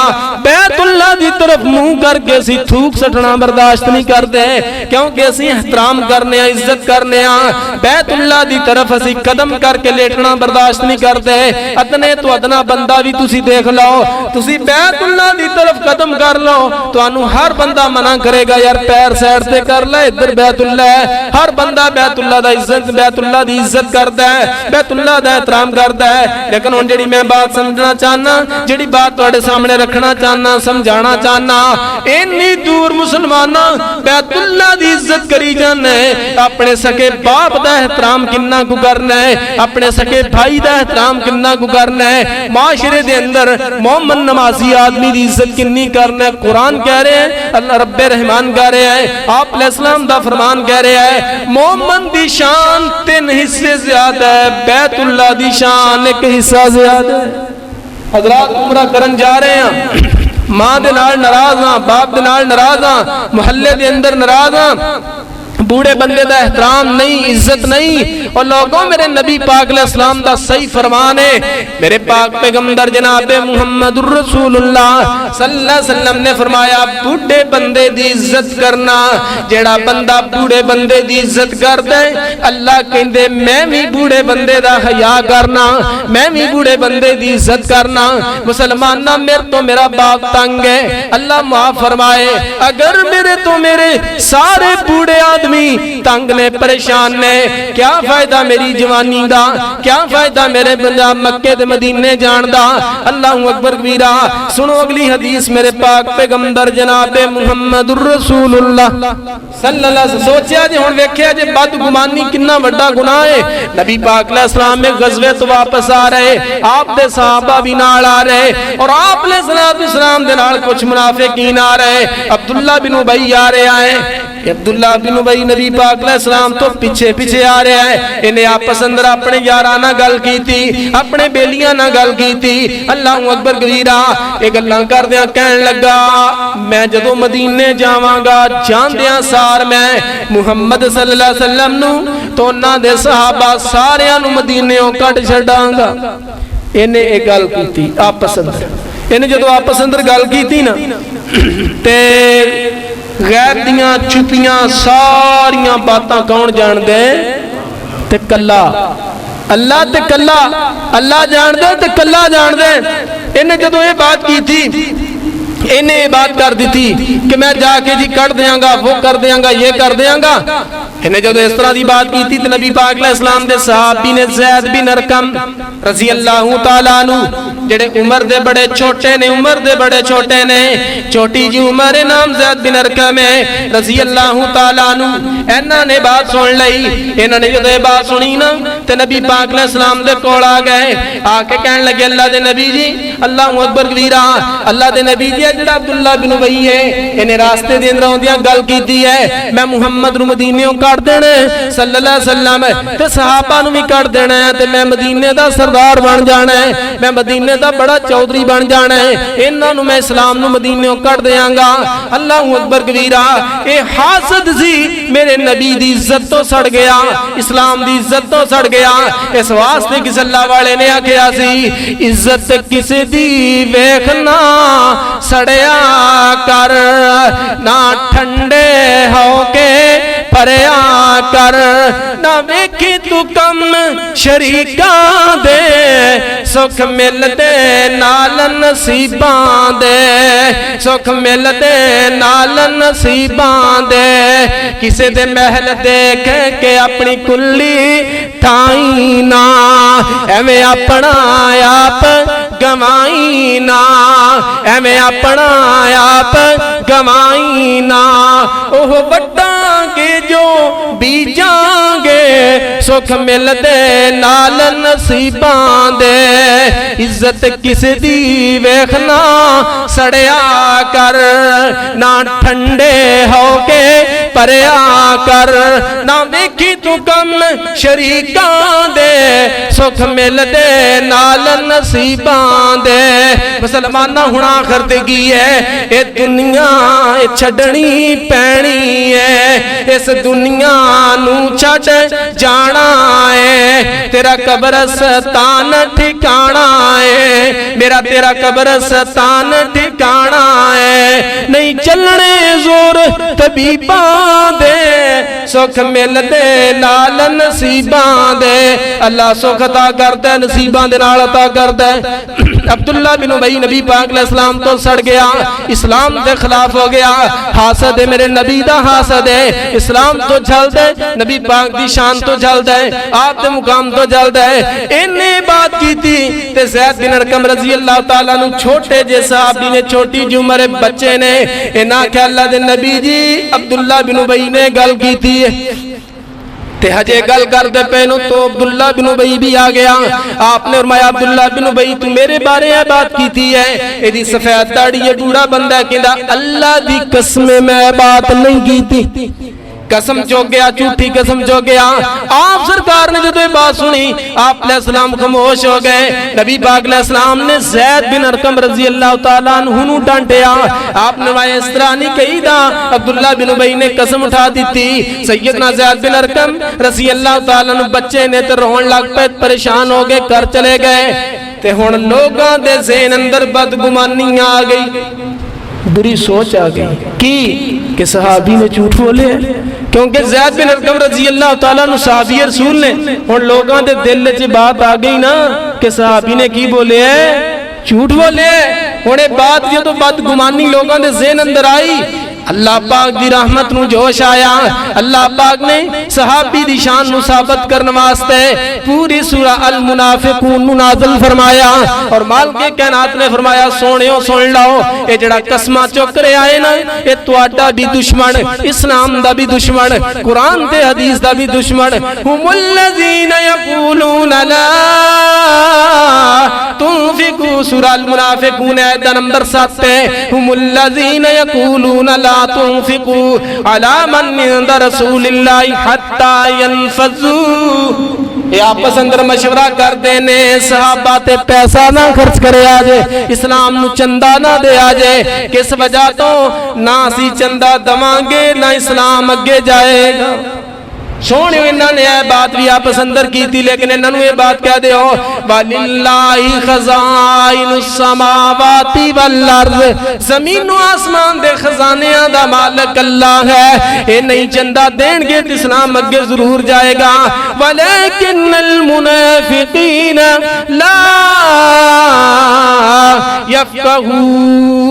बैतुल्लाह दी तरफ मुंह करके असी थूक सटना बर्दाश्त नहीं करते, क्योंकि असी एहतराम करने आ, इज्जत करने आ। बैतुल्लाह दी तरफ असी कदम करके लेटना बर्दाश्त नहीं करते। अदने तो अदना बंदा भी तुसी देख लो, तुसी बैतुल्लाह दी तरफ कदम कर लो, तुहानू हर बंदा मना करेगा यार पैर साइड से कर ले, इधर बैतुल्लाह है। हर बंदा बैतुल्लाह दा इज्जत, बैतुल्लाह दी इज्जत करता है, बैतुल्लाह दा एहतराम करता है। लेकिन हुण जेड़ी मैं बात समझना चाहना, जेड़ी बात तुहाडे सामने रखना चाहना, समझाना चाहना, इन्नी दूर मुसलमाना बैतुल्लाह दी इज्जत करी जाने, अपने सके बाप दा एहतराम किन्ना को करना है, अपने सके भाई दा एहतराम किन्ना को करना है, माशरे दे अंदर मोमन नमाजी आदमी दी इज्जत किन्नी करना है। कुरान कह रहे हैं, अल्लाह रब्बे रहमान कह रहे हैं, आप अलैहिस्सलाम दा फरमान कह रहे हैं मोमन दी शान 3 हिस्से ज्यादा है, बैतुल्लाह दी शान 1 हिस्सा ज्यादा है। हजरात उमरा करन जा रहे हैं, मां दे नाल नाराज हां, बाप दे नाल नाराज हां, मुहल्ले दे अंदर नाराज हां, बूढ़े बंदे दा एहतराम नहीं, इज्जत नहीं। और लोगों मेरे नबी पाक अलैहिस्सलाम दा सही फरमान है, मेरे पाक पैगंबर जनाबे मुहम्मदुर रसूलुल्लाह सल्लल्लाहु अलैहि वसल्लम ने फरमाया बूढ़े बंदे दी इज्जत करना, जेड़ा बंदा बूढ़े बंदे दी इज्जत करदा है अल्लाह कहंदे मैं भी बूढ़े बंदे दा हया करना, मैं भी बूढ़े बंदे दी इज्जत करना। मुसलमाना मेरे तो मेरा बाप तंग है, अल्लाह माफ फरमाए। अगर मेरे तो मेरे सारे बूढ़े आदमी तंग ने, परेशान ने, क्या फायदा मेरी जवानी दा, क्या फायदा मेरे पंजाब मक्के ते मदीने जान दा। अल्लाहु अकबर कबीरा। सुनो अगली हदीस मेरे पाक पैगंबर जनाबे मुहम्मदुर रसूलुल्लाह सल्लल्लाहु अलैहि वसल्लम। सोचिया जे हुण वेखिया जे बदगुमानी कितना बड़ा गुनाह है। नबी पाक अलैहिस्सलाम में गज़वे तो वापस आ रहे, आप दे सहाबा भी नाल आ रहे, और आप अलैहिस्सलाम दे नाल कुछ मुनाफिकीन आ रहे। अब्दुल्ला बिन उबई आ रहे हैं, अब्दुल्ला बिन उबई नबी पाक अलैहिस्सलाम तो पीछे पीछे आ रहा है। इन्हें आपस अंदर अपने यारां नाल गल कीती, अपने बेलियां नाल गल कीती। अल्लाहु अकबर कबीरा। ये गल्लां करदियां कहन लगा मैं जदों मदीने जावांगा जांदियां सार मैं मुहम्मद सल्लल्लाहु अलैहि वसल्लम नू तो उन्हां दे सहाबा सारियां नू मदीनेों कट छड्डांगा। इन्हें एक गल कीती आपस अंदर, इन्हें जदों आपस अंदर गल कीती ना ते गैर दियां छुपियां सारियां बातां कौन जानदे ते कल्ला अल्लाह, ते कल्ला अल्लाह जानदे ते कल्ला जानदे। इन्हें जदों ये बात की थी, इन्हें ये बात कर दी थी कि मैं जाके जी कर देंगा, वो कर देंगा, ये कर देंगा। इन्हें जब इस तरह की बात की थी तो नबी पाक अलैहिस्सलाम दे सहाबी ने ज़ैद बिन अरकम रज़ी अल्लाहु तआला अन्हु, जेड़े उमर दे बड़े छोटे ने, उमर दे बड़े छोटे ने, छोटी जी उमर नाम ज़ैद बिन अरकम है रज़ी अल्लाहु तआला अन्हु। इन्हां ने बात सुन लई। इन्हां ने जब बात सुनी ना तो नबी पाक अलैहिस्सलाम दे कोल आ गए, आके कहन लगे अल्लाह दे नबी जी, अल्लाहु अकबर कबीरा, अल्लाह दे नबी जी जेड़ा अब्दुल्ला बिन उबई है इन्हें रास्ते दे अंदर आउंदियां गल कीती है मैं मुहम्मद नू मदीनेों कट देना सल्लल्लाहु अलैहि वसल्लम ते सहाबा नू भी कट देना है ते मैं मदीने दा सरदार बन जाना है, मैं मदीने दा बड़ा चौधरी बन जाना है, इन्हां नू मैं इस्लाम नू मदीनेों कट देंगा। अल्लाहु अकबर कबीरा। ए हासद सी मेरे नबी दी इज्जत तो सड़ गया, इस्लाम दी इज्जत तो सड़ गया। इस वास्ते किस अल्लाह वाले ने आखिया सी इज्जत किसे दी वेखना सड़ सड़िया कर, ना ठंडे होके भरिया कर, ना वेखी तू कम शरीकां दे, सुख मिलदे नाल नसीबां दे, सुख मिलदे नाल नसीबां दे। किसे दे महल देख के अपनी कुल्ली ठाई ना, एवें अपना आप गवाई ना, एवें अपना आप गवाई ना। ओह वड्डांगे जो बीजांगे, सुख मिलदे नाल नसीबां दे। इज्जत किसे दी वेखना सड़िया कर, ना ठंडे होके भरिया कर, ना वेखी तू कम शरीकां दे, सुख मिलदे नाल नसीबां दे। मुसलमाना हुणा करदगी है ये दुनिया छड्डनी पैनी है, इस दुनिया नू छड्ड जाना है। तेरा कब्रस्तान ठिकाना है, मेरा तेरा कब्रस्तान ठिकाना है। नहीं चलने जोर तबीबां दे, सुख मिलदे नाल नसीबां दे। अल्लाह सुख अता करदा है, नसीबां दे नाल अता करदा है। अब्दुल्ला बिन उबई नबी पाक अलैहिस्सलाम तो सड़ गया, इस्लाम के खिलाफ हो गया। हासद है मेरे नबी दा हासद है, इस्लाम तो जलदा है, नबी पाक दी शान तो जलदा है, आप दे मुकाम तो जलदा है। इन्ने बात की थी ते ज़ैद बिन अरकम रज़ी अल्लाह तआला नु छोटे जे सहाबी ने, छोटी जी उम्र बच्चे ने, इन्हां आख्या अल्लाह दे नबी जी अब्दुल्ला बिन उबई ने गल की थी ते हजे गल करते पे नो तो अब्दुल्ला बिन उबई भी आ गया। आपने फरमाया अब्दुल्ला बिन उबई तू मेरे बारे है बात की थी है, एदी सफेद दाढ़ी है, बूढ़ा बंदा कहंदा अल्लाह दी कसम मैं बात नहीं की थी। कसम चो गया, झूठी कसम चो गया। आप सरकार ने जो बात सुनी आप अलैहिस्सलाम खामोश हो गए। नबी पाक अलैहिस्सलाम ने ज़ैद बिन अरकम रज़ी अल्लाह तआला अन्हु नु डांटिया। आपने वाया इस तरह नहीं कही दा, अब्दुल्ला बिन उबई ने कसम उठा दी थी। सैयदना ज़ैद बिन अरकम रज़ी अल्लाह तआला अन्हु बच्चे ने तो रोन लग पे, परेशान हो गए, घर चले गए। ते हुण लोगां दे ज़हन अंदर बदगुमानी आ गई, बुरी सोच आ गई कि सहाबी ने झूठ बोले, क्योंकि ज़ैद बिन अरकम रज़ी अल्लाह तआला अन्हु सहाबी रसूल ने। हुण लोगां दे दिल च बात आ गई ना कि सहाबी ने की बोले है, झूठ बोले। हुण ये बात जो तो बदगुमानी लोगां दे ज़हन अंदर आई, अल्लाह पाक दी रहमत नु जोश आया। अल्लाह पाक ने सहाबी दी शान नु साबित करने वास्ते पूरी सूरह अल मुनाफिकून नु नाज़िल फरमाया। और मालिक कायनात ने फरमाया सोनियो सुन लो, ये जड़ा कसमा चुक रहे आए ना, ये तुहाडा भी दुश्मन, इस्लाम दा भी दुश्मन, कुरान ते हदीस दा भी दुश्मन। हुमुल्लज़ीना यक़ूलूना ला तुनफिकू, सूरह अल मुनाफिकून आयत नंबर 7 पे, हुमुल्लज़ीना यक़ूलूना ला तुनफिकू अला मन इंद रसूलिल्लाहि हत्ता यनफज़ू। ये आपस अंदर मशवरा करते ने सहाबा ते पैसा ना खर्च करे आजे, इस्लाम नु चंदा ना दे आजे। किस वजह तो ना सी चंदा दवांगे ना इस्लाम अगे जाएगा। सोने इन्होंने यह बात भी आपस अंदर की थी, लेकिन इन्होंने ये बात कह दे वलिल्लाहि खज़ाइनुस समावाति वल अर्ज़, ज़मीन व आसमान दे खजानियां दा मालिक अल्लाह है। ये नहीं चंदा देंगे तो इस्लाम अगे जरूर जाएगा। वलकिन्नल मुनाफिकीन ला यफ़क़हून,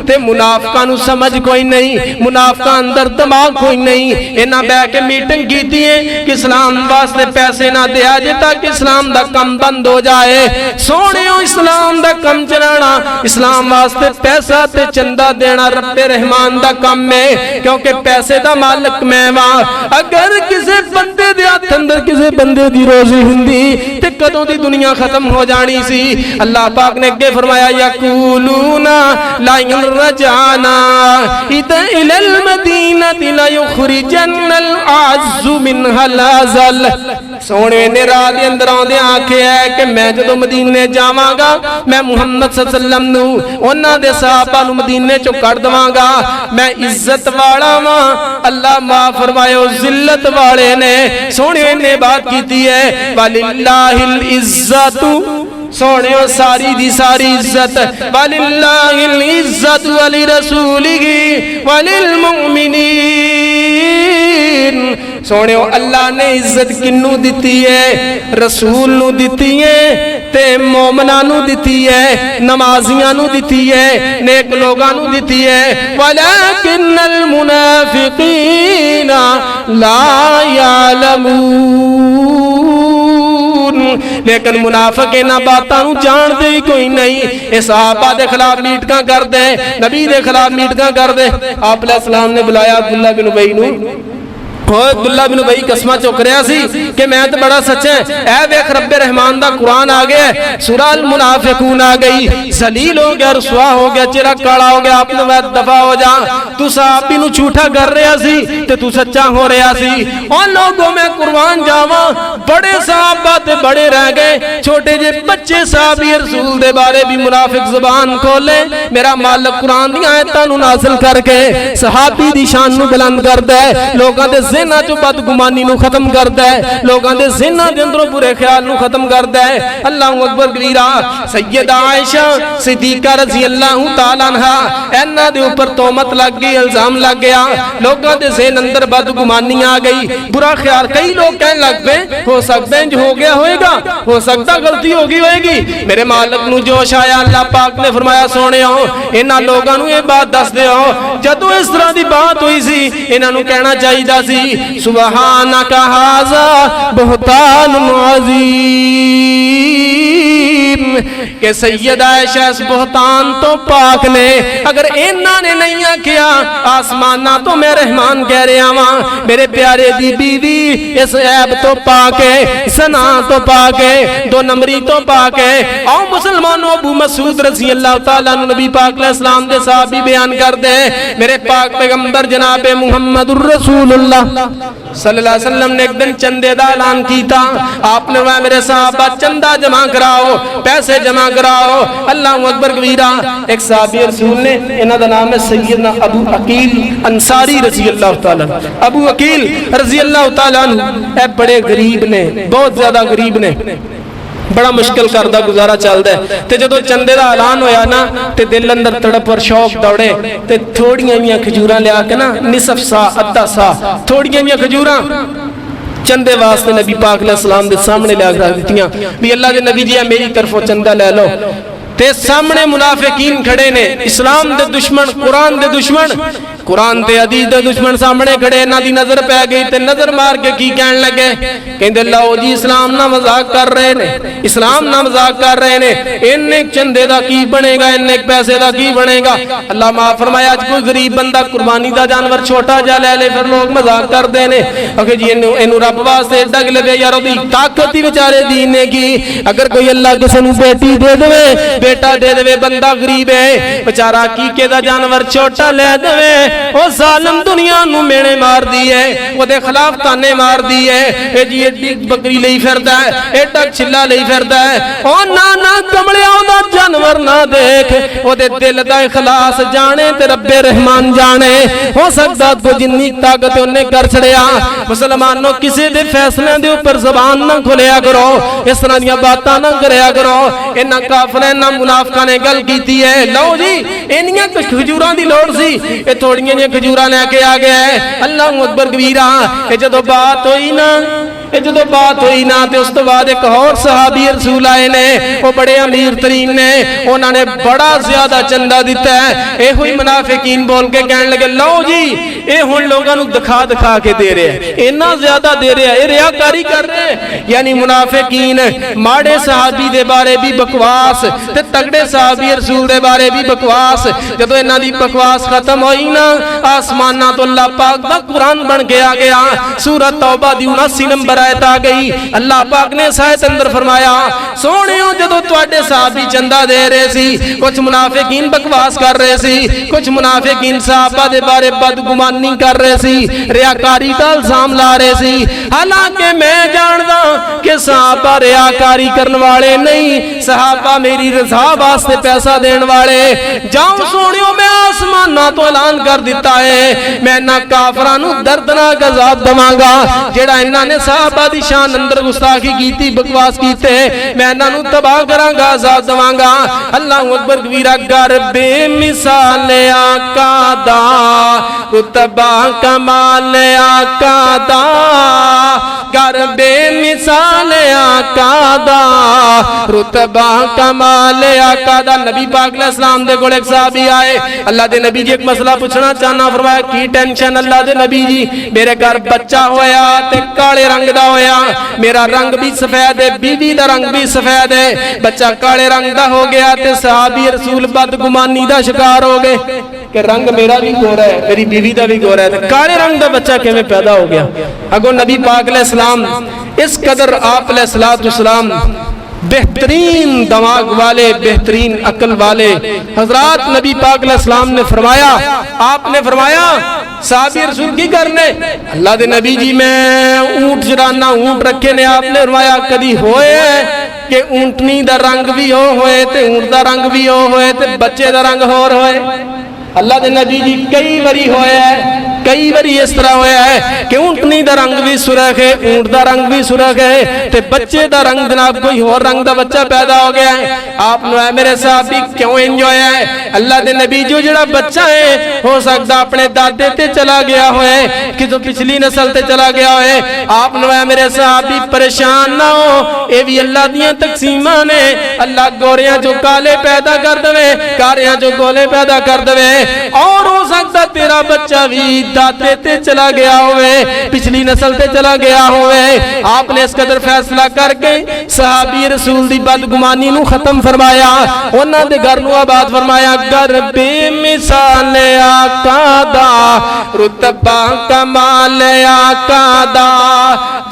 ते मुनाफिकां नु समझ कोई नहीं, मुनाफिकां अंदर दिमाग कोई नहीं। इन्हां बैठ के मीटिंग की है कि इस्लाम वास्ते पैसे ना दिया जे ताकि इस्लाम दा कम बंद हो जाए। सोनियो इस्लाम दा कम चलाना, इस्लाम वास्ते पैसा ते चंदा देना रब्बे रहमान दा कम है, क्योंकि पैसे दा मालिक मैं वां। अगर किसी बंदे दे हथ अंदर किसी बंदे दी रोजी हुंदी ते कदों दी दुनिया खत्म हो जानी सी। अल्लाह पाक ने अगे फरमाया यकूलूना ला रजाना इदा इलल मदीनति ला युखरिजन्नल आज़्ज़ु मिनहल अज़ल। सोने ने रात के अंदर आंदे आखे है कि मैं जदों मदीने जावांगा मैं मुहम्मद सल्लल्लाहु अलैहि वसल्लम नू उन्हां दे सहाबा नू मदीने चों कढ दवांगा। मैं इज्जत वाला वां, अल्लाह माफ फरमायो जिल्लत वाले ने। सोने ने बात कीती है वलिल्लाहिल इज्जतु सोने सारी दी सारी इज्जत वलिल्लाहिल इज्जत वलि रसूलिही वलिल मुमिनीन। सोने अल्लाह ने इज्जत किन्नू दिती है, रसूल नू दिती है ते मोमना नू दिती है, नमाजियां नू दिती है, नेक लोगां नू दिती है। वलाकिन्नल मुनाफिकीना ला यालमून, लेकिन मुनाफिक इन्हां बातां नू जानदे ही कोई नहीं। ये सहाबा दे खिलाफ मीटिंगां करदे, नबी दे खिलाफ मीटिंगां करदे। आप अलैहिस्सलाम ने बुलाया अब्दुल्ला बिन उबई नू। अब्दुल्ला बिन उबई कसमा चुक रहा सी कि मैं तो बड़ा सच्चा है। ऐ वेख रब्बे रहमान दा कुरान आ गया, सूरह अल मुनाफिकून आ गई। जलील हो गया, रुसवा हो गया, चेहरा काला हो गया। आपने मैं दफा हो जा, तू सहाबी नू झूठा कर रहा सी ते तू सच्चा हो रहा सी। उन लोगों में कुर्बान जावा, बड़े सहाबा ते बड़े रह गए, छोटे जे बच्चे सहाबी रसूल दे बारे भी मुनाफिक जुबान खोले। मेरा मालिक कुरान दी आयतां नू नाज़िल करके सहाबी दी शान नू बुलंद करदा है, लोकां दे ज़हनां चों बदगुमानी नू खत्म करदा है, लोकां दे ज़हनां दे अंदरों बुरे ख्याल नू खत्म करदा है। अल्लाहु अकबर कबीरा। सैयदा आयशा सिद्दीका रज़ी अल्लाहु तआला अन्हा, इन्हां दे ऊपर तोहमत लग गई, इल्जाम लग गया, लोकां दे ज़हन अंदर बदगुमानी आ गई, बुरा ख्याल। कई लोग कहने लग पे हो सकता है हो गया होएगा, हो सकता गलती हो गई होएगी। मेरे मालिक नू जोश आया, अल्लाह पाक ने फरमाया सोहणिया इन्हां लोगां नू ये बात दस दिओ, जदों इस तरह दी बात हुई सी इन्हां नू कहना चाहिदा सी सुबहानका हाज़ा बुहतान अज़ीम, के सैयदा आयशा इस बुहतान तो पाक ने। अगर इन्हां ने नहीं आखिया आसमाना तो मैं रहमान कह रहा वां, मेरे प्यारे दी बीवी इस ऐब तो पाके, सना तो पाके, दो नंबरी तो पाके। आओ मुसलमानों, अबू मसूद रज़ी अल्लाह तआला अन्हु नबी पाक अलैहिस्सलाम दे सहाबी बयान कर दे, मेरे पाक पैगंबर जनाबे मुहम्मदुर रसूलुल्लाह सल्लल्लाहु अलैहि वसल्लम ने एक दिन चंदे दा ऐलान कीता। आपने वह मेरे साहबा चंदा जमा कराओ, पैसे जमा कराओ। अल्लाहु अकबर कबीरा। एक सहाबी रसूल ने, इन्हां दा नाम है सैयदना अबू अकील अंसारी रज़ी अल्लाह तआला। अबू अकील रज़ी अल्लाह तआला अन्हु ए बड़े गरीब ने, बहुत ज्यादा गरीब ने, बड़ा मुश्किल करदा गुजारा चलदा है। ते जदों चंदे दा ऐलान होया ना ते दिल अंदर तड़प और शौक दौड़े ते थोड़ियां जिहियां खजूरां लिया के ना, निसफ सा अद्धा सा थोड़ियां जिहियां खजूरां चंदे वास्ते नबी पाक अलैहिस्सलाम दे सामने लिया कर दित्तियां भी अल्लाह दे नबी जी मेरी तरफों चंदा ले लो। ते सामने मुनाफिकीन खड़े ने, इस्लाम दे दुश्मन, कुरान दे दुश्मन, कुरान दे हदीस दे दुश्मन सामने खड़े। इन्हां दी नजर पै गई ते नजर मार के की कहन लगे, कहंदे लो जी इस्लाम ना मजाक कर रहे ने, इस्लाम ना मजाक कर रहे ने, इन्ने चंदे दा की बनेगा, इन्ने पैसे दा की बनेगा। अल्लाह माफ फरमाया अज कोई गरीब बंदा कुर्बानी दा जानवर छोटा जा ले ले, फिर लोग मजाक करदे ने, आखे जी इन्नू रब वास्ते एडा कि लगे यार ओदी ताकत ही बेचारे दीन ने की। अगर कोई अल्लाह किसी नू बेटी दे देवे, बेटा दे देवे, बंदा गरीब है बेचारा कीके दा जानवर छोटा ले देवे, ओ जालिम दुनिया नू मेणे मार दी है, ओदे खिलाफ ताने मार दी है। ए जी एडी बकरी लई फिरदा है, एडा छिल्ला लई फिरदा है, ओ ना ना कमलिया ओदा जानवर ना देख, ओदे दिल दा इखलास जाने ते रब्बे रहमान जाने। हो सकदा तो जिन्नी ताकत उन्हें कर छड़िया। मुसलमानों किसी दे फैसले दे ऊपर जबान ना खोलिया करो, इस तरह दी बातां ना करया करो। इन्हां काफिरां ना मुनाफिकां ने गल कीती है, लो जी इन्नियां खजूरां दी लोड़ सी, ये थोड़ियां जिहियां खजूरां लेके आ गया है। अल्लाहु अकबर कबीरा। ये जदों बात होई ना, ये जदों बात हुई ना ते उस तो बाद एक और सहाबी रसूल आए ने, वो बड़े अमीर तरीन ने, उन्होंने बड़ा ज्यादा चंदा दिता है। ये हुई मुनाफिकीन बोल के कहने लगे लो जी ये हुण लोगों नू दिखा दिखा के दे रहे हैं, इन्ना ज्यादा दे रहे हैं, ये रियाकारी कर रहे हैं। यानी मुनाफिकीन माड़े सहाबी दे बारे भी बकवास ते तगड़े सहाबी रसूल दे बारे भी बकवास। जदों इन्हां दी बकवास खत्म होई ना, आसमानां तो अल्लाह पाक दा कुरान बन के आ गया। सूरत तौबा दी 79 नंबर आयत आ गई। अल्लाह पाक ने इस आयत अंदर फरमाया सोहणियो जदों तुहाडे सहाबी चंदा दे रहे सी, कुछ मुनाफिकीन बकवास कर रहे सी, कुछ मुनाफिकीन सहाबा दे बारे बदगुमानी कर रहे सी, रियाकारी का इल्जाम ला रहे सी। हालांकि मैं जानदा कि सहाबा रियाकारी करने वाले नहीं, सहाबा मेरी रज़ा वास्ते पैसा देने वाले। जाओ सोहणियो मैं आसमानां तो ऐलान कर दिता है, मैं इन्हां काफिरां नूं दर्दनाक अज़ाब देवांगा जेड़ा इन्हां ने साहबा दी शान अंदर गुस्ताखी कीती, बकवास कीते, मैं इन्हां नूं तबाह करांगा, अज़ाब देवांगा। अल्लाहू अकबर कबीरा। गर बेमिसाल आका दा रुतबा कमाल आका दा, गर बेमिसाल आका दा रुतबा कमाल आका दा। नबी पाक अलैहिस्सलाम दे कोल एक सहाबी आए, अल्लाह दे नबी जी एक मसला पूछना चाहना। फरमाया की टेंशन? अल्लाह दे नबी जी मेरे घर बच्चा होया ते काले रंग दा होया, मेरा रंग भी सफेद है, बीवी दा रंग भी सफेद है, बच्चा काले रंग दा हो गया ते सहाबी रसूल बदगुमानी दा शिकार हो गए कि रंग मेरा भी गोरा है, मेरी बीवी दा भी गोरा है, काले रंग दा बच्चा किवें पैदा हो गया? अगो नबी पाक अलैहिस्सलाम इस कदर आप अलैहिस्सलाम बेहतरीन दिमाग वाले, बेहतरीन अकल वाले हजरात, नबी पाक अलैहिस्सलाम ने फरमाया, आपने फरमाया साहबी रसूल की करने? अल्लाह दे नबी जी मैं ऊंट चराना, ऊंट रखे ने। आपने फरमाया कदी होए कि ऊंटनी दा रंग भी हो होए ते ऊंट दा रंग भी हो होए ते बच्चे दा रंग होर होए? अल्लाह दे नबी जी कई बारी होया है, कई बारी इस तरह होया है कि ऊंटनी दा रंग भी सुरख है, ऊंट दा रंग भी सुरख है ते बच्चे दा रंग जनाब कोई और रंग दा बच्चा पैदा हो गया है। आप मेरे साहबी क्यों इंज होया है? अल्लाह दे नबी जो जड़ा बच्चा है हो सकता अपने दादे ते चला गया होए, कि जो पिछली नस्ल ते चला गया होए। आप मेरे साहबी परेशान ना हो, ये भी अल्लाह दियां तकसीमां ने। अल्लाह गोरियां जो काले पैदा कर दवे, कारियां जो गोले पैदा कर दवे, और हो सकता तेरा बच्चा भी दादे ते चला गया होवे, पिछली नस्ल ते चला गया होवे। आपने इस कदर फैसला करके सहाबी रसूल दी बदगुमानी नू खत्म फरमाया, उन्हां दे घर नू आबाद फरमाया। गर बेमिसाल आका दा रुतबा कमाल आका दा,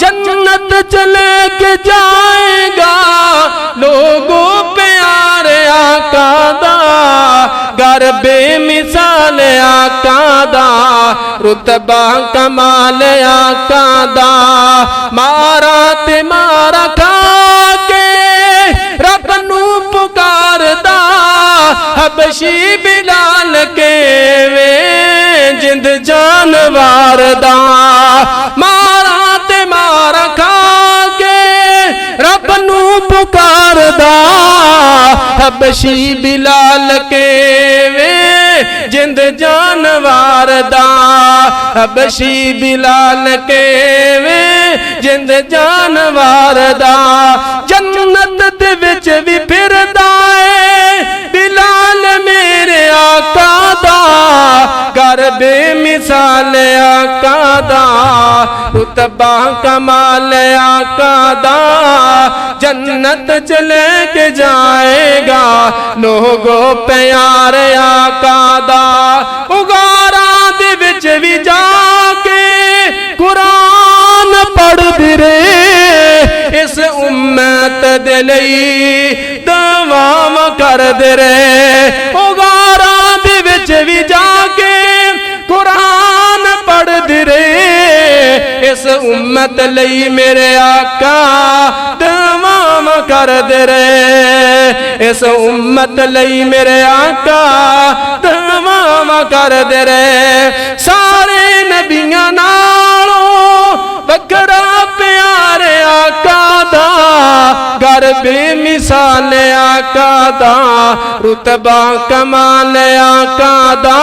जन्नत चले के जाएगा लोगों प्यार आका दा, गर बेमिसाल आका दा रुतबा कमाल आका दा। मारा ते मारा खा के रब नू पुकारदा, हबशी बिलाल के वे जिंद जानवर दा। मारा ते मारा खा के रब नू पुकारदा, हबशी बिलाल के वे जिंद जानवर दा, हबशी बिलाल के वे जिंद जानवर दा। जन्नत दे विच भी फिरदा है बिलाल मेरे आका दा, गर बेमिसाल आका दा रुतबा कमाल आका दा, जन्नत चले के जाएगा लोगो प्यार आका दा। उगारा दे विच भी जाके कुरान पढ़ दिरे, इस उम्मत दे लई दुआवां कर दे रे। उगारा दे विच भी जाके कुरान पढ़ दिरे, इस उम्मत लई मेरे आका दुआवां कर दे रे, इस उम्मत लई मेरे आका दुआवां कर दे रे। सारे नबियां नालों वखरा प्यार आका दा, गर बेमिसाल आका दा रुतबा कमाल आका दा,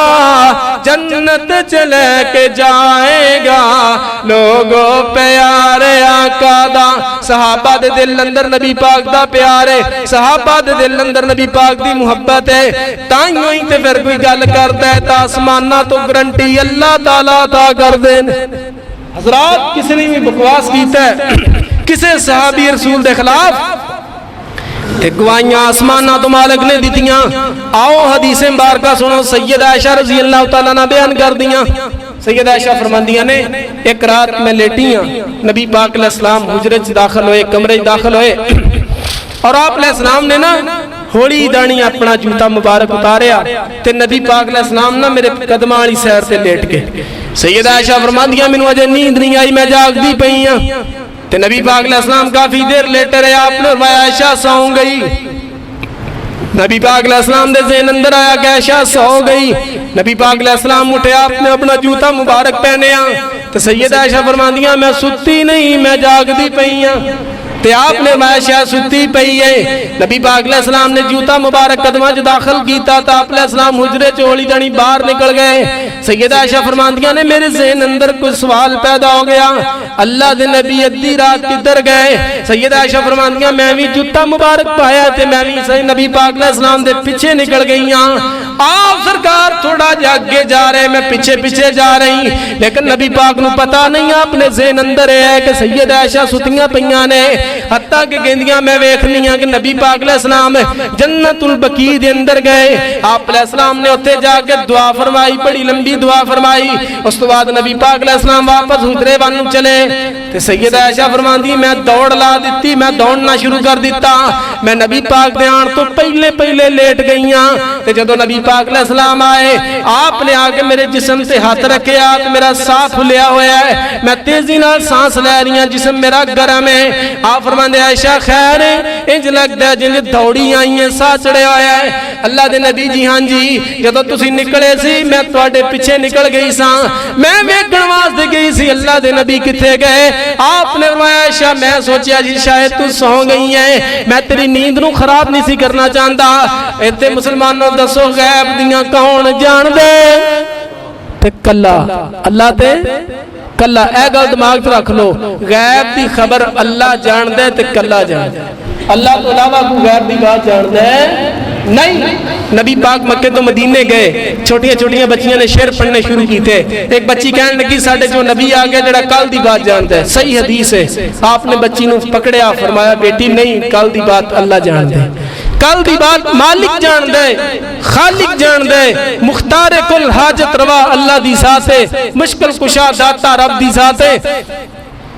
जन्नत चले के जाएगा लोगो प्यार आका दा। सहाबा दे दिल अंदर नबी पाक दा प्यार है, सहाबा दे दिल अंदर नबी पाक दी मुहब्बत है, ताइयों ही ते फिर कोई गल करदा है तां आसमाना तो गारंटी अल्लाह ताला अता कर देन। हजरात किसी ने भी बकवास कीता है किसी सहाबी रसूल दे खिलाफ, गवाहियां आसमाना तो मालिक ने दितियां। आओ हदीसे मुबारका सुनो। सैयद आयशा रज़ी अल्लाह तआला अन्हा बयान कर दियां। सैयद आयशा फरमांदियां ने एक रात मैं लेटी हाँ, नबी पाक अलैहिस्सलाम हुजरे च दाखिल होए, कमरे च दाखिल होए, और आप अलैहिस्सलाम ने ना होली दानी अपना जूता मुबारक उतारिया ते नबी पाक अलैहिस्सलाम ना मेरे कदमां वाली सैर ते लेट गए। सैयद आयशा फरमांदियां मैनूं अजे नींद नहीं आई, मैं जागदी पई हां ते नबी पाक अलैहिस्सलाम काफी देर लेटे रहे। आपने फरमाया आयशा सौ गई। नबी पाक अलैहिस्सलाम दे ज़हन अंदर आया कि आयशा सौ गई। नबी पाक अलैहिस्सलाम उठे, आपने अपना जूता मुबारक पहने तो सैयदा आयशा फरमांदियां मैं सुती नहीं, मैं जागदी पई हां। ते आपने मैं शायद सुती पई है। नबी पाक अलैहिस्सलाम ने जूता मुबारक कदमां च दाखिल कीता तो आप अलैहिस्सलाम हुजरे च होली जानी बाहर निकल गए। सैयदा आयशा फरमांदियां ने मेरे ज़हन अंदर कोई सवाल पैदा हो गया, अल्लाह दे नबी अद्धी रात किधर गए। सैयदा आयशा फरमांदियां मैं भी जूता मुबारक पाया ते मैं भी सही नबी पाक अलैहिस्सलाम दे पीछे निकल गई हां। आप सरकार थोड़ा जा अगे जा रहे, मैं पीछे पीछे जा रही, लेकिन नबी पाक नूं पता नहीं अपने ज़हन अंदर है कि सैयदा आयशा सुतियां पईयां ने। हत्ता कि कहंदियां मैं वेखनी हां कि नबी पाक अलैहिस्सलाम जन्नतुल बकी दे अंदर गए। आप अलैहिस्सलाम ने उत्थे जाके दुआ फरमाई, बड़ी लंबी दुआ फरमाई। उस तो बाद नबी पाक अलैहिस्सलाम वापस हुजरे वाल नूं चले ते सैयदा आयशा फरमांदी मैं दौड़ ला दी, मैं दौड़ना शुरू कर दिता। मैं नबी पाक दे आण तो पहले पहले लेट गई हां ते जदों नबी पाक अलैहिस्सलाम आए आपने आके मेरे जिस्म से हाथ रखे, आप मेरा साह फुलिया होया है, मैं तेजी नाल सांस लै रही हां, जिस्म मेरा गर्म है। आप फरमांदे आयशा खैर इंज लगदा है जिंज दौड़ी आई है, साह चढ़िया होया है। अल्लाह दे नबी जी हां जी जदों तुसीं निकले सी मैं तुहाडे पीछे निकल गई सां, मैं वेखण वास्ते गई सी अल्लाह दे नबी किथे गए। आपने फरमाया आयशा मैं सोचा जी शायद तू सौ गई है, मैं तेरी नींद नूं खराब नहीं सी करना चाहता। इत्थे मुसलमानों दसो गैब दियां कौन जानदे? ते कल्ला अल्लाह ते कल्ला। ए गल दिमाग च रख लो, गैब की खबर अल्लाह जानदा है ते कल्ला जानदा है। अल्लाह तो अलावा कोई गैब की बात जानदा है नहीं। नबी पाक मक्के तो मदीने गए, छोटिया छोटिया बच्चियां ने शेर पढ़ने शुरू किए। एक बच्ची कहने लगी साडे जो नबी आ गया जड़ा कल की बात जानता है, सही हदीस है। आपने बच्ची नूं पकड़िया, फरमाया बेटी नहीं, कल की बात अल्लाह जानदा है, कल की बात मालिक जानदा है, खालिक जानदा है, मुख्तार कुल हाजत रवा अल्लाह दी जात है, मुश्किल कुशा दाता रब दी जात है।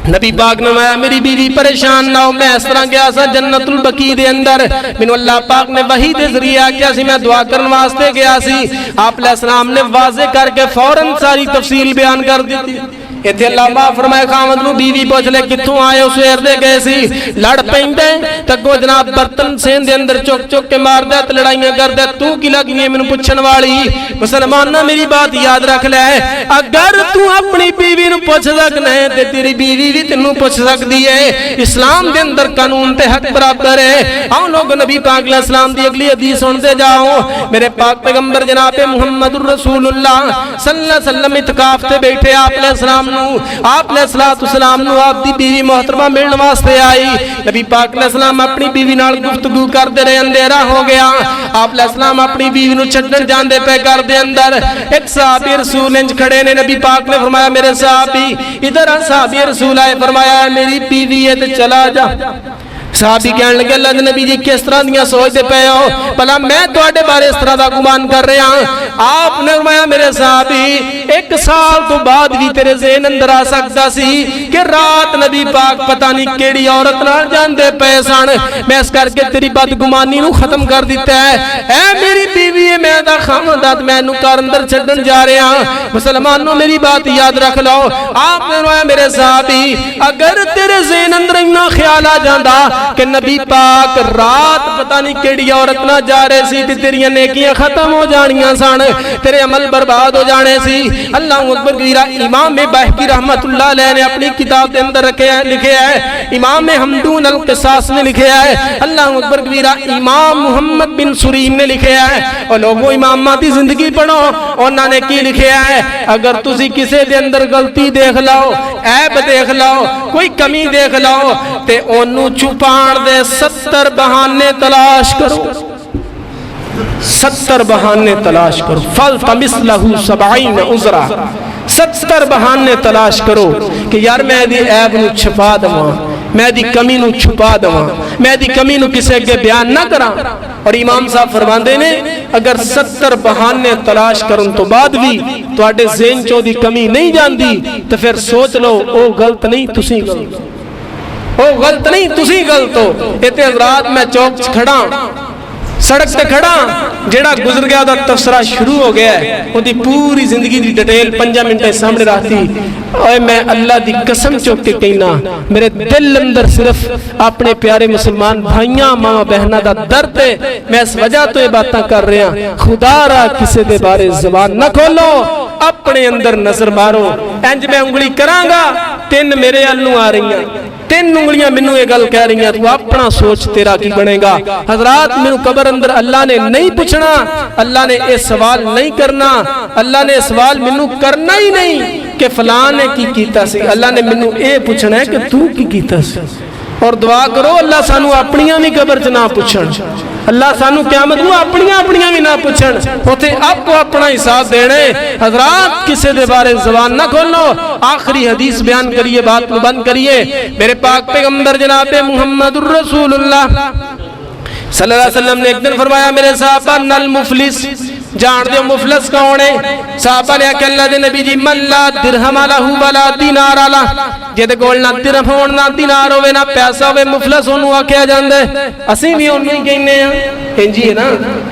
नबी पाक ने मैं मेरी बीवी परेशान ना हो, मैं इस तरह गया सा जन्नतुल बकी दे अंदर, मैनू अल्लाह पाक ने वही दे जरिए आख्या सी मैं दुआ करने वास्ते गया सी। आप अलैहिस्सलाम ने वाज़े करके फौरन सारी तफसील बयान कर दी। इत्थे अल्लाह पाक फरमाए खावंद नूं बीवी पुछ ले कित्थों आए हो, सवेर दे गए सी, लड़ पैंदे तगो जनाब बर्तन सेन दे अंदर चुक चुक के मारदा ते लड़ाइयां करदा, तू की लगी है मैनू पुछण वाली। मुसलमाना मेरी बात याद रख ले, अगर तू अपनी बीवी नूं पुछ सकना है ते तेरी बीवी भी तेनू पुछ सकदी है। इस्लाम दे अंदर कानून ते हक बराबर है। आओ लोग नबी पाक अलैहिस्सलाम दी अगली हदीस सुनते जाओ। मेरे पाक पैगंबर जनाब मुहम्मदुर रसूलुल्लाह सल्लल्लाहु अलैहि वसल्लम इत्काफ ते बैठे, आप अलैहिस्सलाम आप आप दी बीवी मोहतरमा मिलने वास्ते आई। नबी पाक अलैहिस्सलाम अपनी बीवी नाल गुफ्तगू करते रहे, अंधेरा हो गया। आप अलैहिस्सलाम अपनी बीवी नूं छड्डण जांदे पे घर दे अंदर एक सहाबी रसूल इंज खड़े ने। नबी पाक ने फरमाया मेरे सहाबी इधर आ। सहाबी रसूल आए, फरमाया मेरी बीवी है ते चला जा। साहबी कहने लगे अल्लाह दे नबी जी किस तरह दियां सोचते पे हो, भला मैं तुहाडे बारे इस तरह दा गुमान कर रहा। आपने फरमाया मेरे साहबी एक साल तो बाद भी तेरे ज़हन अंदर आ सकता सी कि रात नबी पाक पता नहीं केड़ी औरत नाल जांदे पे सन, मैं इस करके तेरी बदगुमानी नूं खत्म कर दिता है। ऐ मेरी बीवी है, मैं दा खामदाद मैनू घर अंदर छड्डण जा रहा। मुसलमानों मेरी बात याद रख लो। आपने फरमाया मेरे साहबी अगर तेरे ज़हन अंदर इन्ना ख्याल आ जांदा कि नबी पाक रात पता नहीं केड़ी औरत ना जा रहे सी ते तेरियां नेकियां खत्म हो जानियां सन, तेरे अमल बर्बाद हो जाने सी। अल्लाह अकबर गिरा इमाम बहकी रहमतुल्लाह अलैह ने अपनी किताब के अंदर लिखे है, इमाम हमदून अल क़िसास ने लिखे है, अल्लाह अकबर गिरा इमाम मुहम्मद बिन सुरीन ने लिखे है। और लोगों इमामा दी जिंदगी पढ़ो, उन्होंने की लिखे है अगर तुसी किसी दे अंदर गलती देख लो, ऐब देख लो, कोई कमी देख लो ते ओनू छुपा दे 70 बहाने तलाश करो, 70 बहाने तलाश करो। फल तमिसलहु 70 उज़रा, 70 बहाने तलाश करो कि यार मैं दी ऐब नू छुपा दवां, मैं दी कमी नू छुपा दवां, मैं दी कमी नू किसे अगे बयान ना करा। और इमाम साहब फरमांदे ने अगर 70 बहाने तलाश करन तो बाद भी तुहाडे ज़हन चों दी कमी नहीं जांदी तो फिर सोच लो ओ गलत नहीं तुसी गलत, ओ गलत नहीं तुसी गलत हो। इत्थे हज़रात मैं चौक च खड़ा सड़क से खड़ा जेड़ा गुजर गया दा तबसरा शुरू हो गया है, उदी पूरी जिंदगी की डिटेल 5 मिनट सामने रखती। और मैं अल्लाह की कसम चुक के कहना, मेरे दिल अंदर सिर्फ अपने प्यारे मुसलमान भाइयों मावा बहना का दर्द है। मैं इस वजह तो ये बातें कर रहा, खुदा रा किसी के बारे जबान न खोलो, अपने अंदर नजर मारो। इंज मैं उंगली करांगा 3 मेरे अल्लू आ रही, 3 उंगलियां मैनू ये गल कह रही, तू अपना सोच तेरा की बनेगा। हजरात मैनू कबर अंदर अल्लाह ने नहीं पूछना, अल्लाह ने यह सवाल नहीं करना, अल्लाह ने सवाल मैनू करना ही नहीं कि फलां ने की कीता सी। अल्लाह ने मैनू ये पूछना है कि तू की कीता सी। और दुआ करो अल्लाह सानू अपनियां भी कबर च ना पूछण, अल्लाह सानू क़यामत नूं अपनियां भी ना पूछण, उथे आपको अपना हिसाब देने। हजरात किसी दे बारे ज़बान ना खोलो। आखिरी हदीस बयान करिए, बात को बंद करिए। मेरे पाक पैगंबर जनाब मुहम्मदुर रसूलुल्लाह सल्लल्लाहु अलैहि वसल्लम ने एक दिन फरमाया, मेरे साहबा नल मुफलिस जान दो मुफलस कौन है? साहबा ने आख्या अल्लाह दे नबी जी मल्ला दिरहम लहू वला दीनार अला, जिहदे कोल ना दिरहम होण ना दीनार होवे ना पैसा होवे, मुफलस ओनू आख्या जांदा है। असीं भी ओनू ही कहने आ, इंजी है ना,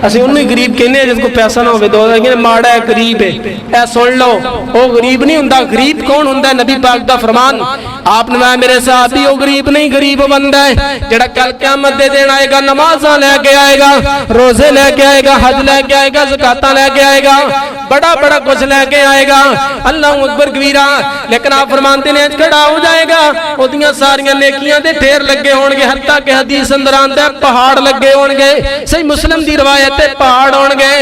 असीं ओनू ही गरीब कहने आ जिस को पैसा ना होवे। दो कहने माड़ा है गरीब है, ऐ सुन लो वो गरीब नहीं हुंदा। गरीब कौन हुंदा है? नबी पाक दा फरमान आपने मैं मेरे साहबी वो गरीब नहीं, गरीब वो बंदा है जिहड़ा कल क़यामत दे दिन आएगा, नमाज़ां लेके आएगा, रोजे लेके आएगा, हज लेके आएगा, ज़कात लेके आएगा, बड़ा बड़ा कुछ लेके आएगा। अल्लाह अकबर कबीरा। लेकिन आप फरमाते ने खड़ा हो जाएगा, ओदियां सारियां नेकियां दे ढेर लगे होणगे, हत्ता के हदीस अंदर आंदा है पहाड़ लगे होणगे। सही मुस्लिम दी रवायत है पहाड़ होणगे।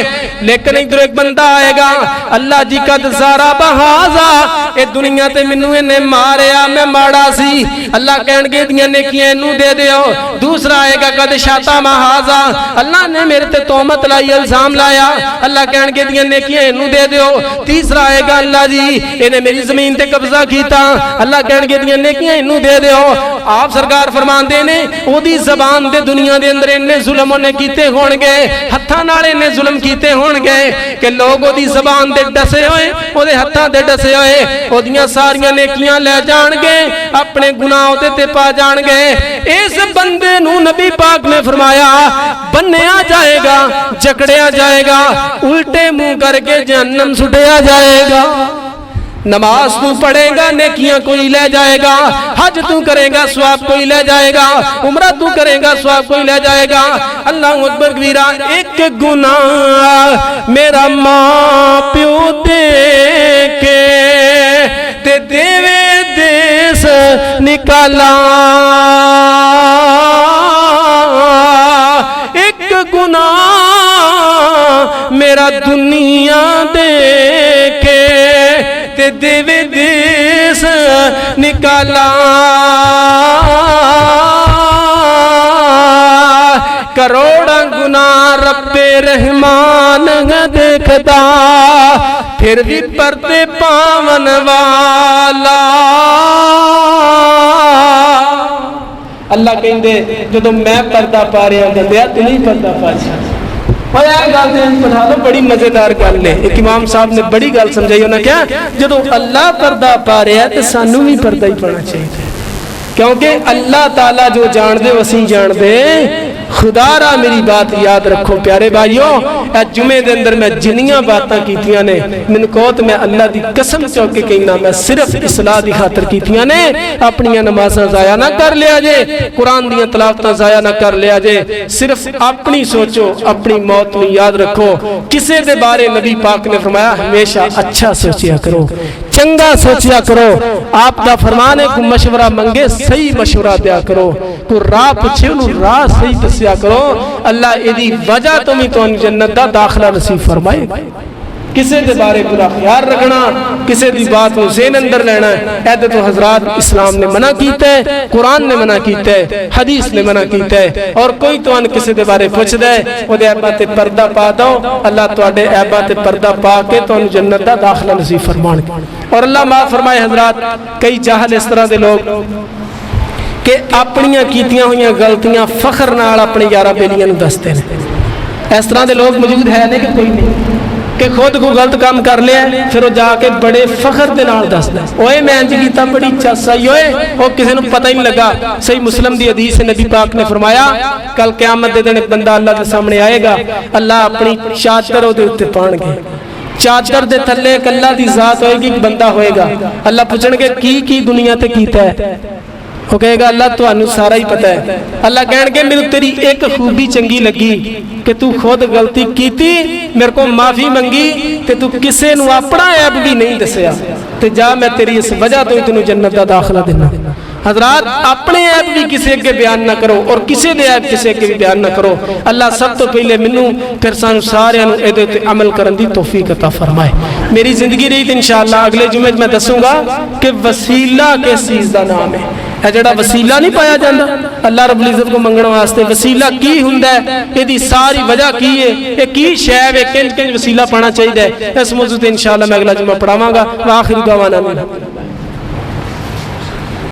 लेकिन इधर एक बंदा आएगा, अल्लाह जी का दसारा बहाजा, ए दुनिया ते मैनू इन्हें मारिया, मैं माड़ा सी। अल्लाह कहणगे दियां नेकियां इनू दे दियो। दूसरा आएगा कद शाता महाजा, अल्लाह ने मेरे ते तोहमत लाई, इल्जाम लाया, अल्लाह कहणगे दियां नेकियां इनू दे दियो। तीसरा आएगा अल्लाह जी इन्हें मेरी जमीन ते कब्जा कीता, अल्लाह कहणगे दियां नेकियां इनू दे दियो। आप सरकार फरमांदे ने ओदी ज़बान दे दुनिया दे अंदर इन्ने जुल्म उन्हें कीते होणगे, हत्थां नाल इन्ने जुल्म कीते होणगे कि लोग ओदी ज़बान दे डसे होए, ओदे हत्थां दे डसे होए, ओदियां सारियां नेकियां ले जाणगे, अपने गुनाह ओदे ते पा जाणगे। इस बंदे नू नबी पाक ने फरमाया बन्निया जाएगा, जकड़िया जाएगा, उल्टे मुंह करके जहन्नम सुटिया जाएगा। नमाज तू पढ़ेगा नेकियां कोई ले जाएगा, हज तू करेगा स्वाब कोई ले जाएगा, उम्रा तू करेगा स्वाब कोई ले जाएगा। अल्लाह अकबर कबीरा। एक गुनाह मेरा मां प्यो दे के ते देवे देश निकाला, एक गुनाह मेरा दुनिया देखे ते देवे देश निकाला। करोड़ा गुना रब्बे रहमान देखदा, फिर भी पर्दे पावन वाला। अल्लाह कहंदे जदों मैं पर्दा पा रहा बंदिया तू नहीं पर्दा पा सकदा। बैठा लो, बड़ी मजेदार गल है। एक इमाम साहब ने बड़ी गल समझाई, उन्हें क्या जो अल्लाह पर्दा पा रहा है तो सानू भी पर्दा ही पाना चाहिए, क्योंकि अल्लाह ताला जो जान दे वसी जान दे। खुदारा मेरी बात याद रखो प्यारे भाइयों, जुमे के अंदर मैं जिन्नियां बातां कीतियां ने, मैनूं कहो तो मैं अल्लाह की कसम चौक के कहना, मैं सिर्फ इसलाह की खातर कीतियां ने। अपनियां नमाज़ां जाया ना कर लिया जे, कुरान दीयां तलावतां जाया ना कर लिया जे। सिर्फ अपनी सोचो, अपनी मौत में याद रखो। किसी के बारे नबी पाक ने फरमाया हमेशा अच्छा सोचिया करो, चंगा सोचिया करो। आपका फरमान है को मशवरा मंगे सही मशवरा दिया करो, को राह पूछे उन्होंने राह सही दसिया करो। अल्लाह इहदी वजह तो भी तुहानू जन्नत दा दाखला नसीब फरमाए। किसी के बारे बुरा ख्याल रखना, किसी की बात को ज़हन अंदर लेना, ऐसे तो हजरात इस्लाम ने मना किया है, कुरान ने मना किया है, हदीस ने मना किया है। और कोई तो किसी के बारे पुछदा है वो ऐबा ते पर्दा पा दो, अल्लाह तुहाडे ऐबा ते पर्दा पा के तुहानू जन्नत दा दाखला नसीब फरमाणगे। और अल्लाह माफ फरमाए हजरात, कई जाहल इस तरह के लोग कि अपनियां कीतियां हुई गलतियां फखर नाल अपने यारा बेलियां नूं दसदे ने। इस तरह के लोग मौजूद है नहीं कि कोई नहीं। कि खुद को गलत काम कर लिया, फिर वो जाके बड़े फखर के नाल दसदा ओए मैं इंज कीता बड़ी चासाई ओए, वो किसी को पता ही नहीं लगा। सही मुस्लिम की हदीस है, नबी पाक ने फरमाया कल क़यामत के दिन एक बंदा अल्लाह के सामने आएगा, अल्लाह अपनी चादर उहदे उत्ते पाणगे, चादर दे थल्ले एक अल्लाह दी जात होएगी, एक बंदा होएगा। अल्लाह पूछणगे की दुनिया ते कीता है, वो कहेगा अल्लाह तुहानू सारा ही पता है। अल्लाह कहणगे मैनू तेरी एक खूबी चंगी लगी कि तू खुद गलती कीती, मेरे को माफी मंगी ते तू किसे नू अपना ऐब भी नहीं दसिया, ते जा मैं तेरी इस वजह तो तेनू जन्नत दा दाखला देना। हजरात अपने ऐब भी किसी अगे बयान ना करो और किसी दे ऐब किसी अगे भी बयान ना करो। अल्लाह सब तो पहले मैनू फिर सानू सारियां नू इहदे ते अमल करन दी तौफीक अता फरमाए। मेरी जिंदगी रही तो इंशाअल्लाह अगले जुमे मैं दसूंगा कि वसीला किस चीज़ का नाम है। जड़ा वसीला नहीं पाया जाता अल्लाह रब्बुल इज़्ज़त को मंगण वास्ते, वसीला की हुंदा है, इसदी सारी वजह की है, ये की शै है, किंज किंज वसीला पाना चाहिए। इस मौजू ते इंशाअल्लाह मैं अगला जुमा पढ़ावांगा। व आखिर दावाना